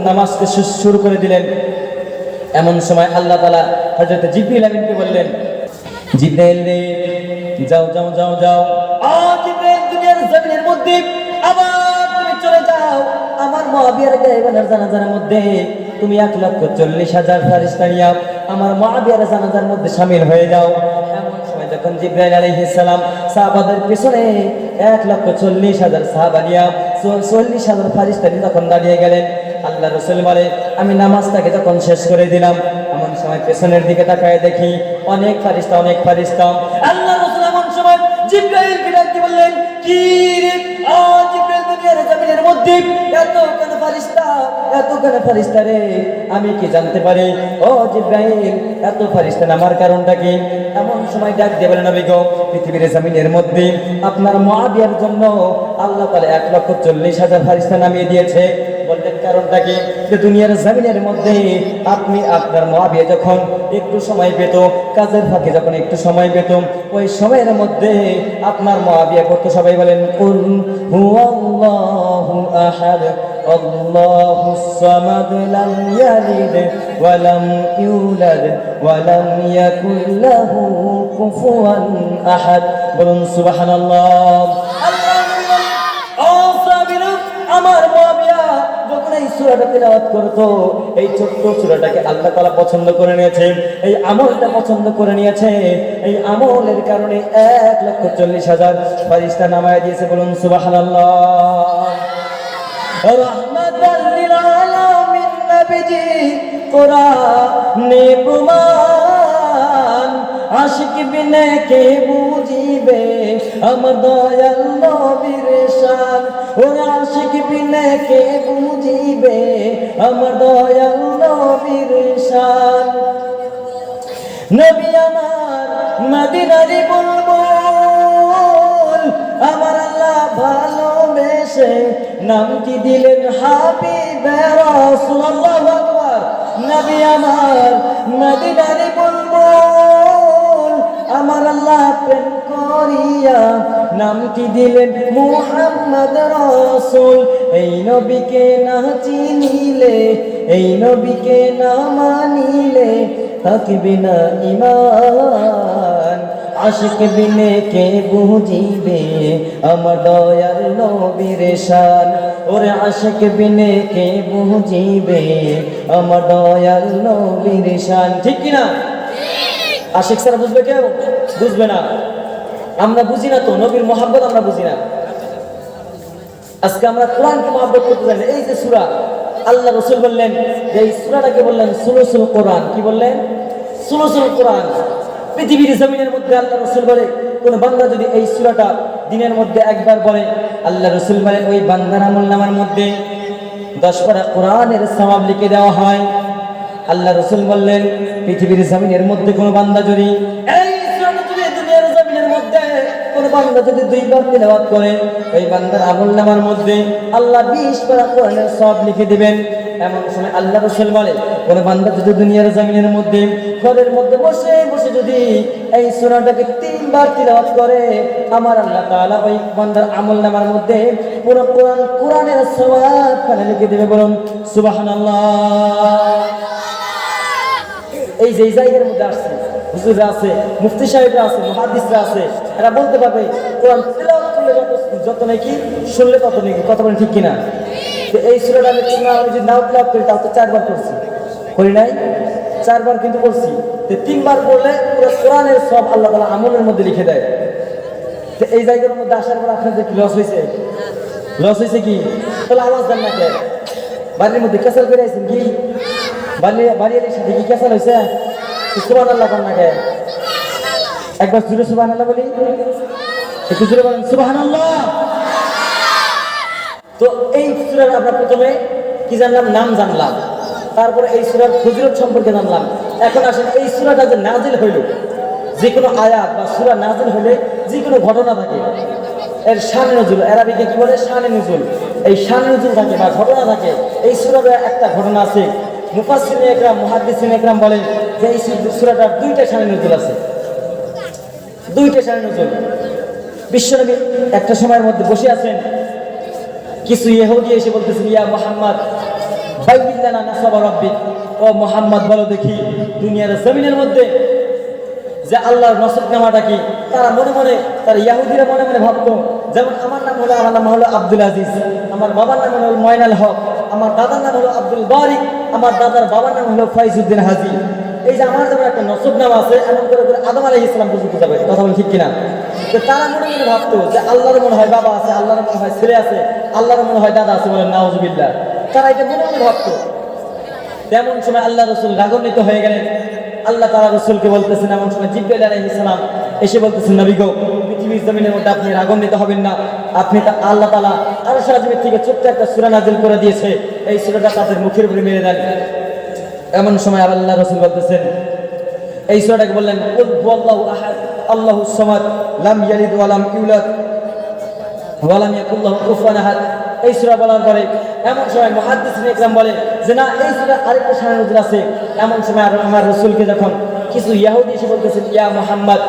নামাজকে শুরু করে দিলেন। এমন সময় আল্লাহ তাআলা হযরত জিবরিল আমিনকে বললেন, জিবরাইল রে, যাও যাও যাও যাও, জিবরাইল দুনিয়ার জমিনের মধ্যে আবার তুমি চলে যাও, আমার মুআবিয়ার গায়বানের জানাজার মধ্যে তুমি 1,40,000 ফেরেশতা নিয়ে আমার মুআবিয়ার জানাজার মধ্যে শামিল হয়ে যাও। এমন সময় যখন জিবরাইল আলাইহিস সালাম সাহাবাদের পিছনে 1,40,000 সাহাবা নিয়ে 40,000 ফেরেশতা নিয়ে যখন দাঁড়িয়ে গেলেন, আল্লাহ রাসূল বলে, আমি নামাজটাকে যখন শেষ করে দিলাম, এমন সময় পেছনের দিকে তাকায় দেখি অনেক ফেরেশতা আল্লাহ রাসূল এমন সময় জিবরাইলকে ডাকতে বললেন, কি রে জিবরাইল, দুনিয়ার জমিনের মধ্যে এত কেন ফেরেশতা রে, আমি কি জানতে পারি? ও জিবরাইল, এত ফেরেশতা নামার কারণটা কি? এমন সময় ডাক দিয়ে বলেন, নবী গো, পৃথিবীর জমিনের মধ্যে আপনার মুআবিয়ার জন্য আল্লাহ তাআলা 1,40,000 ফেরেশতা নামিয়ে দিয়েছে। বললেন কারণটা কি? যে দুনিয়ার জমিনের মধ্যে আপনি আপনার মুআবিয়া যখন একটু সময় পেত, কাজের ফাঁকে যখন একটু সময় পেত, ওই সময়ের মধ্যে আপনার মুআবিয়া করতে, সবাই বলেন কুল হুয়াল্লাহু আহাদ আল্লাহুস সামাদ লাম ইয়ালিদ ওয়া লাম ইউলাদ ওয়া লাম ইয়াকুল লাহু কুফুয়ান আহাদ। বলুন সুবহানাল্লাহ। আমার মুআবিয়া যখন এই সূরাটা তিলাওয়াত করতো, এই ছোট্ট সূরাটাকে আল্লাহ তাআলা পছন্দ করে নিয়েছে, এই আমলটা পছন্দ করে নিয়েছে, এই আমলের কারণে 1,40,000 ফেরেশতা নামায় দিয়েছে। বলুন সুবহানাল্লাহ। রাহমাতাল লিল আলামিন নবীজি কোরআনে প্রমাণ, আশিক বিনে কে বুঝিবে আমার দয়াল নবীর শান, ওরে আশিক বিনে কে বুঝিবে আমার দয়াল নবীর শান। নবী আমার মদিনারি বুলবুল, আমার আল্লাহ ভালোবেসে নামটি দিলেন হাবিবে রাসূল। আল্লাহু আকবার। নবী আমার মদিনারি বুলবুল, আমার আল্লাহ প্রেম করিয়া নামটি দিলেন মুহাম্মদ রাসূল। এই নবীকে না চিনিলে, এই নবীকে না মানিলে থাকবে না ঈমান, আশিক বিনে কে বুঝিবে আমার দয়াল নবীর শান, ওরে আশিক বিনে কে বুঝিবে আমার দয়াল নবীর শান। ঠিক কি না? আশিক ছাড়া বুঝবে কেউ? বুঝবে না। আমরা বুঝি না তো, নবীর মহব্বত আমরা বুঝি না। আজকে আমরা কোরআনকে মহব্বত করতে জানি। এই যে সূরা, আল্লাহ রাসূল বললেন যে এই সূরাটাকে বললেন সুলুসুল কোরআন। কি বললেন? সুলুসুল কোরআন। পৃথিবীর জমিনের মধ্যে আল্লাহ রাসূল বলে, কোন বান্দা যদি এই সূরাটা দিনের মধ্যে একবার বলে, আল্লাহ রাসূল বলে ওই বান্দার আমলনামার মধ্যে 10 পারা কোরআনের সওয়াব লিখে দেওয়া হয়। আল্লাহ রাসূল বললেন, পৃথিবীর জমিনের মধ্যে কোন বান্দা যদি এই সূরাটা যদি দুনিয়ার জমিনের মধ্যে কোন বান্দা যদি 2 বার তিলাওয়াত করে, ওই বান্দার আমলনামার মধ্যে আল্লাহ 20 পারা কোরআনের সওয়াব লিখে দিবেন। এমন সময় আল্লাহ রাসূল বলে, কোন বান্দা যদি দুনিয়ার জমিনের মধ্যে ঘরের মধ্যে বসে বসে যদি এই সূরাটাকে 3 বার তিলাওয়াত করে, আমার আল্লাহ তাআলা ওই বান্দার আমলনামার মধ্যে পুরো কোরআনের সওয়াব খানে লিখে দিবে। বলুন সুবহানাল্লাহ। এই যে জায়গার মধ্যে আসছে, হুজুররা আছে, মুফতি সাহেবরা আছে, মুহাদ্দিসরা আছে, এরা বলতে পারবে কোরআন তিলাওয়াত করলে যত নাকি, শুনলে তত নাকি। কথা বলেন ঠিক কিনা? তো এই সূরাটা আমি যদি নাও তিলাওয়াত করি, তাও তো 4 বার করছি, করি নাই? 4 বার কিন্তু করছি। তো 3 বার পড়লে পুরো কোরআনের সব আল্লাহ তাআলা আমলের মধ্যে লিখে দেয়। তো এই জায়গার মধ্যে আসার পর আপনাদের কি লস হয়েছে? লস হয়েছে কি? তাহলে আওয়াজ দেন না কে? বাড়ির মধ্যে ক্যাসাল করে আইছেন কি? বাড়ির সাথে কি ক্যাসাল হয়েছে? সুবহানাল্লাহ কর না কে? একবার জোরে সুবহানাল্লাহ বলি, একটু জোরে বলেন সুবহানাল্লাহ। তো এই সূরার আমরা প্রথমে কি জানলাম? নাম জানলাম। তারপরে এই সূরার ফজিলত সম্পর্কে জানলাম। এখন আসেন, এই সূরাটা যে নাজিল হইল, যে কোনো আয়াত বা সূরা নাজিল হলে যে কোনো ঘটনা থাকে, এর শানে নুজুল, আরবিতে কি বলে? শানে নুজুল। এই শানে নুজুল থাকে বা ঘটনা থাকে। এই সূরার একটা ঘটনা আছে, মুফাসসিরিনে ইকরাম, মুহাদ্দিসিনে ইকরাম বলেন যে এই সূরাটার 2টা শানে নুজুল আছে, 2টা শানে নুজুল। বিশ্বনবী একটা সময়ের মধ্যে বসে আছেন, কিছু ইহুদি এসে বলতেছেন, ইয়া মুহাম্মদ, বাইবিল্লানা নাসাবা রাব্বিক, ও মুহাম্মদ বলো দেখি দুনিয়ার জমিনের মধ্যে যে আল্লাহর নসবনামাটা কি। তারা মনে মনে, তারা ইহুদিরা মনে মনে ভাবতো, যেমন আমার নাম হলো আব্দুল আজিজ, আমার বাবার নাম হলো ময়নাল হক, আমার দাদার নাম হলো আব্দুল বারিক, আমার দাদার বাবার নাম হলো ফয়জউদ্দিন হাজী। এই যে আমার যেমন একটা নসবনামা আছে, এমন করে আদম আলাইহিস সালাম পর্যন্ত যাবে। কথা বলে ঠিক কিনা? তো তারা মনে মনে ভাবতো যে আল্লাহর মনে হয় বাবা আছে, আল্লাহর মনে হয় ছেলে আছে, আল্লাহর মনে হয় দাদা আছে, বলেন নাউজুবিল্লাহ। তারা এটা মনে মনে ভাবতো। তেমন সময় আল্লাহ রাসূল রাগান্বিত হয়ে গেলেন। আল্লাহ তাআলা রাসূলকে বলতেছেন, এমন সময় জিবরাইল আলাইহিস সালাম এসে বলতেছেন, নবী গো, পৃথিবীর জমিনের মধ্যে আপনি রাগান্বিত হবেন না। আপনি আল্লাহ তাআলা আরশ আজিমের থেকে ছোট্ট একটা সূরা নাযিল করে দিয়েছে, এই সূরাটা তাদের মুখের উপরে মেরে দেন। এমন সময় আল্লাহ রাসূল বলতেছেন, এই সূরাটাকে বললেন, কুল হুয়াল্লাহু আহাদ আল্লাহুস সামাদ লাম ইয়ালিদ ওয়া লাম ইউলাদ ওয়া লাম ইয়াকুল লাহু কুফুয়ান আহাদ। এই সূরা বলার পরে এমন সময় মুহাদ্দিসিন ইকরাম বলে যে না, এই সূরার আরেকটা শান নজুল আছে। এমন সময় আমার রাসূলকে যখন কিছু ইহুদি এসে বলতেছেন, ইয়া মুহাম্মদ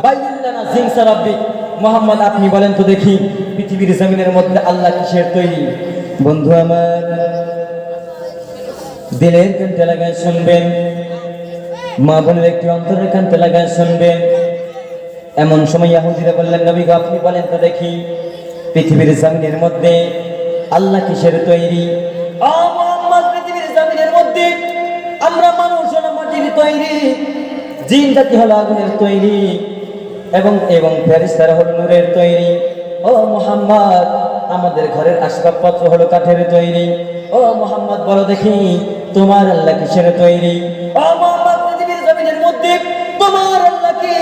বাইয়িন লানা জিনসা রাব্বিক, মুহাম্মদ আপনি বলেন তো দেখি পৃথিবীর জমিনের মধ্যে আল্লাহ কিসের তৈরি। বন্ধু আমার, দিলের কানতে লাগায় শুনবেন, মা বোনের একটি অন্তরের কানতে লাগায় শুনবেন। এমন সময় ইহুদিরা বললেন, নবী গো আপনি বলেন তো দেখি পৃথিবীর জমিনের মধ্যে আল্লাহ কিসের তৈরি। ও মুহাম্মদ, পৃথিবীর জমিনের মধ্যে আমরা মানুষ হলো মাটির তৈরি, জিন জাতি হলো আগুনের তৈরি, এবং ফেরেশতারা হলো নূরের তৈরি। ও মুহাম্মদ, আমাদের ঘরের আসবাবপত্র হলো কাঠের তৈরি। ও মুহাম্মদ বলো দেখি তোমার আল্লাহ কিসের তৈরি। ও মুহাম্মদ, পৃথিবীর জমিনের মধ্যে তোমার আল্লাহ কি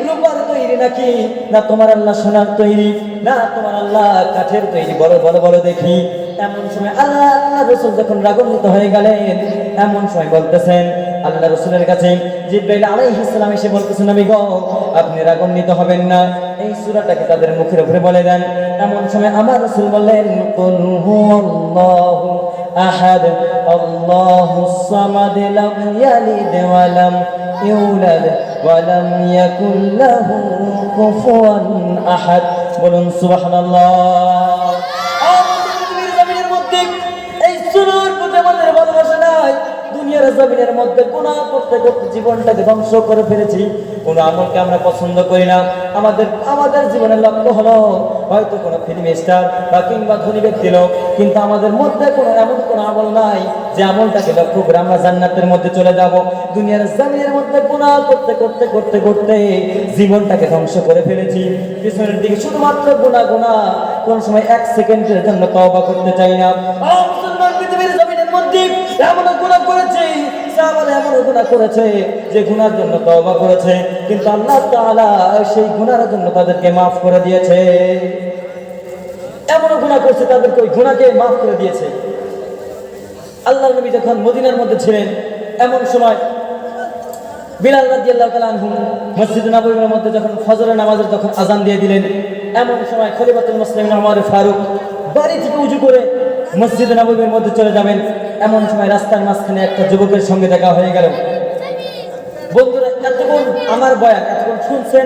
রূপার তৈরি নাকি, না তোমার আল্লাহ সোনার তৈরি, না তোমার আল্লাহ কাঠের তৈরি, বলো বলো বলো দেখি। এমন সময় আল্লাহ রাসূল যখন রাগান্বিত হয়ে গেলেন, এমন সময় বলতেছেন আল্লাহ রাসূলের কাছে জিবরাইল আলাইহিস সালাম এসে বলতেছেন, নবী গো আপনি রাগান্বিত হবেন না, এই সূরাটাকে তাদের মুখের উপরে বলে দেন। এমন সময় আমার রাসূল বললেন, কুল হুয়াল্লাহু আহাদ আল্লাহুস সামাদ লাম ইয়ালিদ ওয়া লাম ইউলাদ ওয়া লাম ইয়াকুল লাহু কুফুয়ান আহাদ। বলুন সুবহানাল্লাহ। পৃথিবীর জমিনের মধ্যে এই সূরার প্রতি আমাদের ভালোবাসা নাই। দুনিয়ার জমিনের মধ্যে গুনাহ করতে করতে জীবনটাকে ধ্বংস করে ফেলেছি। কোন আমলকে আমরা পছন্দ করি না। আমাদের জীবনের লক্ষ্য হলো হয়তো কোনো ফিল্ম স্টার বা কিংবা ধনী ব্যক্তি লোক, কিন্তু আমাদের মধ্যে এমন কোনো আমল নাই যে আমলটাকে লক্ষ্য করে আমরা জান্নাতের মধ্যে চলে যাব। দুনিয়ার জমিনের মধ্যে গুনাহ করতে করতে করতে করতে জীবনটাকে ধ্বংস করে ফেলেছি। পিছনের দিকে শুধুমাত্র গুনাহ, কোন সময় এক সেকেন্ডের জন্য তওবা করতে চাই না। মুসলমান পৃথিবীর জমিনের মধ্যে এমন গুনাহ করেছে, সাহাবারা এমন গুনাহ করেছে যে গুনার জন্য তওবা করেছে, কিন্তু আল্লাহ তাআলা সেই গুনার জন্য তাদেরকে মাফ করে দিয়েছে। এমন গুনাহ করছে তাদেরকে ওই গুনাহকে মাফ করে দিয়েছে। আল্লাহর নবী যখন মদিনার মধ্যে ছিলেন, এমন সময় বিলাল রাদিয়াল্লাহু তাআলা আনহু মসজিদ নববীর মধ্যে যখন ফজরের নামাজের যখন আযান দিয়ে দিলেন, এমন সময় খলিফাতুল মুসলিমিন ওমর ফারুক বাড়ি থেকে উজু করে মসজিদ নববীর মধ্যে চলে যাবেন। এমন সময় রাস্তার মাঝখানে একটা যুবকের সঙ্গে দেখা হয়ে গেল। বন্ধুরা, এতক্ষণ আমার বয়ান এতক্ষণ শুনছেন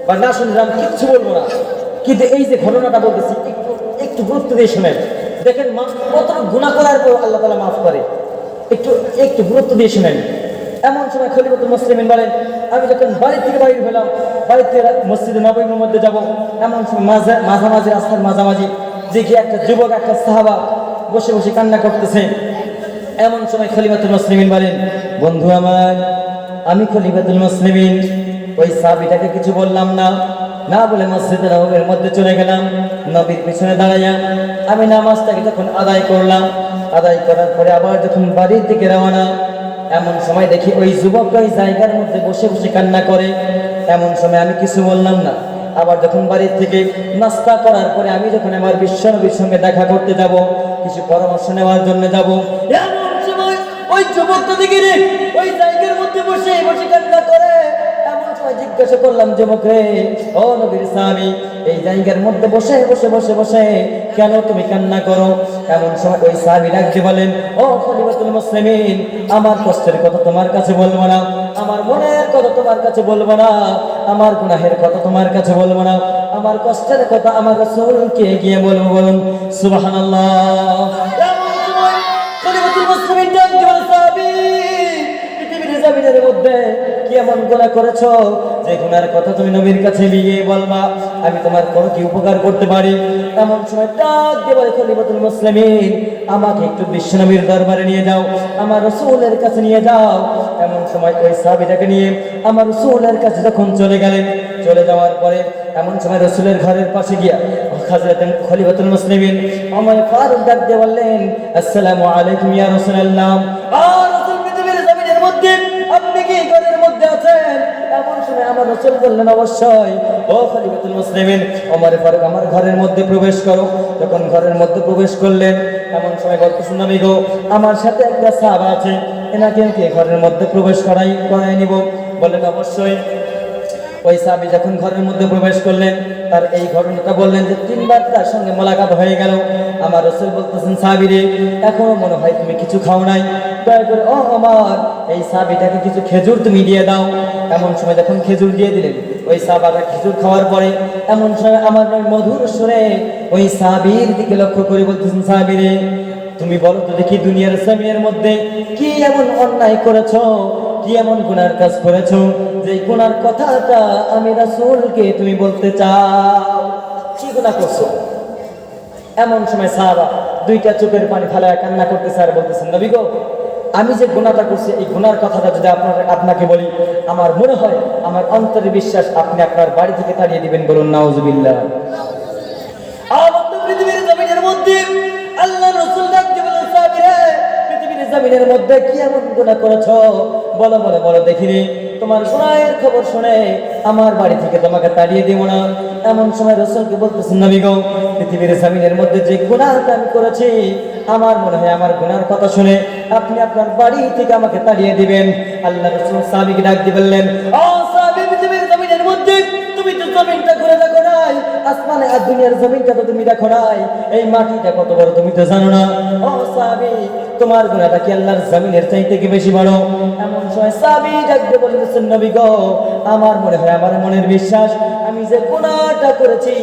বা না শুনলাম কিচ্ছু বলবো না, কিন্তু এই যে ঘটনাটা বলতেছি একটু গুরুত্ব দিয়ে শুনেন। দেখেন কত গুনাহ করার পর আল্লাহ তাআলা মাফ করে, একটু গুরুত্ব দিয়ে শুনেন। এমন সময় খলিফাতুল মুসলিমিন বলেন, আমি যখন বাড়ি থেকে বাইরে হলাম, বাড়ি থেকে মসজিদে নববীর মধ্যে যাব, এমন সময় মাঝামাঝি রাস্তার মাঝামাঝি দেখি একটা যুবক, একটা সাহাবা বসে বসে কান্না করতেছে। এমন সময় খলিফাতুল মুসলিমিন বলেন, বন্ধু আমার, আমি খলিফাতুল মুসলিমিন ওই সাহাবীটাকে কিছু বললাম না বলে মসজিদে নববীর মধ্যে চলে গেলাম। নবীর পিছনে দাঁড়াইয়া আমি নামাজটাকে যখন আদায় করলাম, আদায় করার পরে আবার যখন বাড়ির দিকে রওনা, এমন সময় দেখি ওই যুবক ওই জায়গার মধ্যে বসে বসে কান্না করে। এমন সময় আমি কিছু বললাম না। আবার যখন বাড়ির থেকে নাস্তা করার পরে আমি যখন আমার বিশ্বনবীর সঙ্গে দেখা করতে যাব, কিছু পরামর্শ নেওয়ার জন্য যাব, এমন সময় ওই যুবকটা দেখি রে ওই জায়গার মধ্যে বসে বসে কান্না করে। এমন সময় জিজ্ঞাসা করলাম, যুবক রে, ও নবীর সাহাবী, এই জায়গার মধ্যে বসে বসে বসে বসে কেন তুমি কান্না করো? এমন সময় ওই সাহাবী ডাকতে বলেন, ও খলিফাতুল মুসলিমিন, আমার কষ্টের কথা তোমার কাছে বলবো না, আমার মনের কথা তোমার কাছে বলবো না, আমার গুনাহের কথা তোমার কাছে বলবো না, আমার কষ্টের কথা আমার রাসূলকে গিয়ে বলবো। বলুন সুবহানাল্লাহ। এমন সময় খলিফাতুল মুসলিমিন এমন গুনাহ করেছো যে গুনার কথা তুমি নবীর কাছে গিয়ে বলবা আমি তোমার কোনো কি উপকার করতে পারি? এমন সময় ডাক দিয়ে বলে খলিফাতুল মুসলিমিন, আমাকে একটু বিশ্বনবীর দরবারে নিয়ে যাও, আমার রাসূলের কাছে নিয়ে যাও। এমন সময় ওই সাহাবীটাকে নিয়ে আমার রাসূলের কাছে যখন চলে গেলেন, চলে যাওয়ার পরে এমন সময় রাসূলের ঘরের পাশে গিয়া হযরত খলিফাতুল মুসলিমিন ওমর ফারুক ডাক দিয়ে বললেন, আসসালামু আলাইকুম ইয়া রাসূলুল্লাহ। রাসূল পৃথিবীর জমিনের মধ্যে, আপনি কি ঘরের মধ্যে আছেন? এমন সময় আমার রাসূল বললেন, অবশ্যই। ও খলিফাতুল মুসলিমিন, ওমর ফারুক আমার ঘরের মধ্যে প্রবেশ করো। যখন ঘরের মধ্যে প্রবেশ করলেন, এমন সময় বলতেছেন, নবী গো, আমার সাথে একটা সাহাবা আছে, এনাকে কি ঘরের মধ্যে প্রবেশ করাই নিব? বললেন, অবশ্যই। ওই সাহাবী যখন ঘরের মধ্যে প্রবেশ করলেন, তার এই ঘটনাটা বললেন যে 3 বার তার সঙ্গে মোলাকাত হয়ে গেল। আমার রাসূল বলতেছেন, সাহাবী রে, এখনো মনে হয় তুমি কিছু খাও নাই, দয়া করে ও ওমর এই সাহাবীটাকে কিছু খেজুর তুমি দিয়ে দাও। এমন সময় যখন খেজুর দিয়ে দিলেন, ওই সাহাবাটা খেজুর খাওয়ার পরে এমন সময় আমার মধুর সুরে ওই সাহাবীর দিকে লক্ষ্য করে বলতেছেন, সাহাবী রে, তুমি বলো তো দেখি দুনিয়ার জমিনের মধ্যে কি এমন অন্যায় করেছো, কি এমন গুনার কাজ করেছো যে গুনার কথাটা আমি রাসূলকে তুমি বলতে চাও? কি গুনাহ করছো? এমন সময় সাহাবা 2টা চোখের পানি ফেলায় কান্না করতেছে আর বলতেছেন, নবী গো, আমি যে গুনাহটা করছি এই গুনার কথাটা যদি আপনাকে বলি, আমার মনে হয় আমার অন্তরে বিশ্বাস আপনি আপনার বাড়ি থেকে তাড়িয়ে দিবেন। বলুন নাউজুবিল্লাহ। পৃথিবীর জমিনের মধ্যে আল্লাহ রাসূল ডাক দিয়ে বলেন, সাহাবী রে, পৃথিবীর জমিনের মধ্যে কি এমন গুনাহ করেছো? বলো বলো বলো দেখিনি, তোমার গুনাহের খবর শুনে আমার বাড়ি থেকে তোমাকে তাড়িয়ে দেব না। এমন সময় রাসূলকে বলতেছেন, নবী গো, পৃথিবীর জমিনের মধ্যে যে গুনাহটা আমি করেছি, আমার মনে হয় আমার গুনার কথা শুনে আপনি আপনার বাড়ি থেকে আমাকে তাড়িয়ে দিবেন। আল্লাহ রাসূল সাহাবীকে ডাক দিয়ে বললেন, ও সাহাবী, পৃথিবীর জমিনের মধ্যে তুমি তো জমিনটা ঘুরে দেখো নাই, আসমানে আর দুনিয়ার জমিনটা তো তুমি দেখো নাই, এই মাটিটা কত বড় তুমি তো জানো না। ও সাহাবী, তোমার গুনাহটা কি আল্লাহর জমিনের চাইতে কি বেশি বড়? এমন সময় সাহাবী ডাক দিয়ে বলতেছেন, নবী গো, আমার মনে হয়, আমার মনের বিশ্বাস, আমি যে গুনাহটা করেছি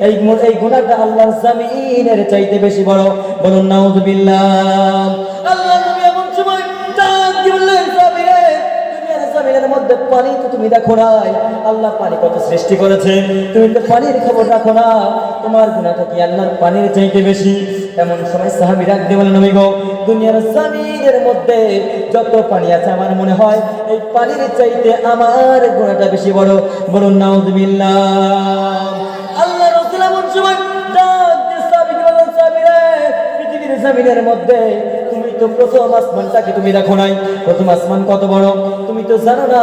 এই গুনাহটা আল্লাহর জমিনের চাইতে বেশি বড়। বলুন নাউজুবিল্লাহ। আল্লাহ নবী এমন সময় ডাক দিয়ে বললেন, সাহাবী রে, দুনিয়ার জমিনের মধ্যে পানি তো তুমি দেখো নাই, আল্লাহ পানি কত সৃষ্টি করেছে, তুমি তো পানির খবর রাখো না, তোমার গুনাহটা কি আল্লাহর পানির চাইতে বেশি? এমন সময় সাহাবী ডাক দিয়ে বলেন, নবী গো, দুনিয়ার জমিনের মধ্যে যত পানি আছে আমার মনে হয় এই পানির চাইতে আমার গুনাহটা বেশি বড়। বলুন নাউজুবিল্লাহ। আল্লাহ রাসূল এমন সময় ডাক দিয়ে সাহাবীকে বলেন, সাহাবী রে, পৃথিবীর জমিনের মধ্যে তুমি তো প্রথম আসমানটাকে তুমি দেখো নাই, প্রথম আসমান কত বড় তুমি তো জানো না,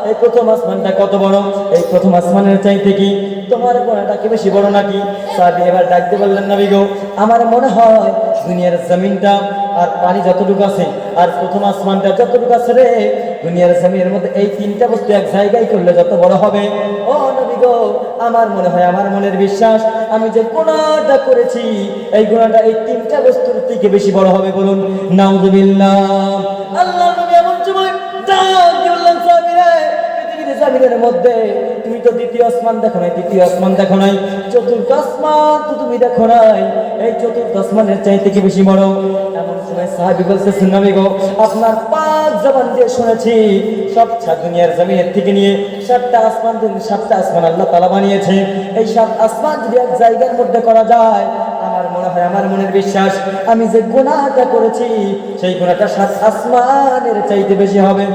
এই প্রথম আসমানটা কত বড়, এই প্রথম আসমানের চাইতে কি তোমার গুনাহটা কি বেশি বড় নাকি? সাহাবী এবার ডাক দিয়ে বললেন, নবী গো, আমার মনে হয় দুনিয়ার জমিনটা আর পানি যতটুকু আছে আর প্রথম আসমানটা যতটুকু আছে রে, দুনিয়ার জমিনের মধ্যে এই 3টা বস্তু এক জায়গায় করলে যত বড় হবে। ও নবী গো, আমার মনে হয়, আমার মনের বিশ্বাস, আমি যে গুনাহটা করেছি এই গুনাহটা এই 3টা বস্তুর থেকে বেশি বড় হবে। বলুন নাউজুবিল্লাহ। আল্লাহ নবী এমন সময় ডাক দিয়ে বললেন, সাহাবী রে, পৃথিবীর জমিনের মধ্যে তুমি তো দ্বিতীয় আসমান দেখো নাই, তৃতীয় আসমান দেখো নাই, চতুর্থ আসমান তো তুমি দেখো নাই, এই চতুর্থ আসমানের চাইতে কি বেশি বড়? এমন সময় সাহাবী বলতেছেন, নবী গো, আপনার পাক জবান দিয়ে শুনেছি সব দুনিয়ার জমিনের থেকে নিয়ে 7টা আসমান, 7টা আসমান আল্লাহ তাআলা বানিয়েছে, এই 7 আসমান যদি এক জায়গার মধ্যে করা যায়, আমার মনে হয়, আমার মনের বিশ্বাস, আমি যে গুনাহটা করেছি সেই গুনাহটা 7 আসমানের চাইতে বেশি হবে,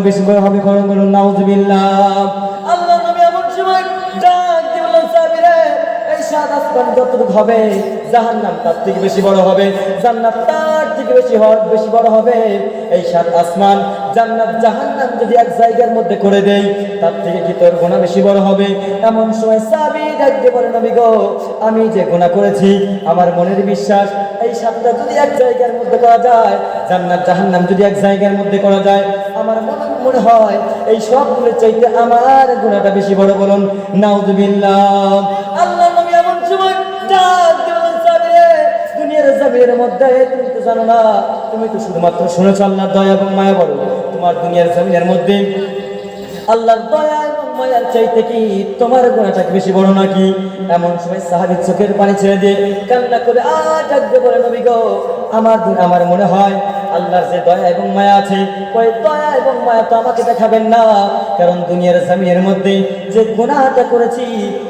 বেশি বড় হবে। বলুন নাউজুবিল্লাহ। আল্লাহ নবী এমন সময় ডাক দিয়ে বললেন, সাহাবী রে, এই 7 আসমান যতটুকু হবে জাহান্নাম তার থেকে বেশি বড় হবে, জান্নাত তার থেকে বেশি বড় হবে। এই 7 আসমান, জান্নাত, জাহান্নাম যদি এক জায়গার মধ্যে করে দেই, তার থেকে কি তোর গুনাহ বেশি বড় হবে? এমন সময় সাহাবী ডাক দিয়ে বলেন, নবী গো, আমি যে গুনাহ করেছি আমার মনের বিশ্বাস, এই 7টা যদি এক জায়গার মধ্যে করা যায়, জান্নাত জাহান্নাম যদি এক জায়গার মধ্যে করা যায়, আমার মনে হয় এই সবগুলোর চাইতে আমার গুনাহটা বেশি বড়। বলুন নাউজুবিল্লাহ। আল্লাহ নবী এমন সময় ডাক দিয়ে বলেন, সাহাবী রে, দুনিয়ার জমিনের মধ্যে তুমি তো জানো না, তুমি তো শুধুমাত্র শুনেছো আল্লাহর দয়া এবং মায়া বড়, তোমার দুনিয়ার জমিনের মধ্যে আল্লাহর দয়া এবং মায়ার চাইতে কি তোমার গুনাহটা বেশি বড় নাকি? এমন সময় সাহাবী চোখের পানি ছেড়ে দিয়ে কান্না করে ডাকতে বলে, নবী গো, আমার মনে হয় আল্লাহর যে দয়া এবং মায়া আছে, ওই দয়া এবং মায়া তো আমাকে দেখাবেন না, কারণ দুনিয়ার জমিনের মধ্যে যে গুনাহটা করেছি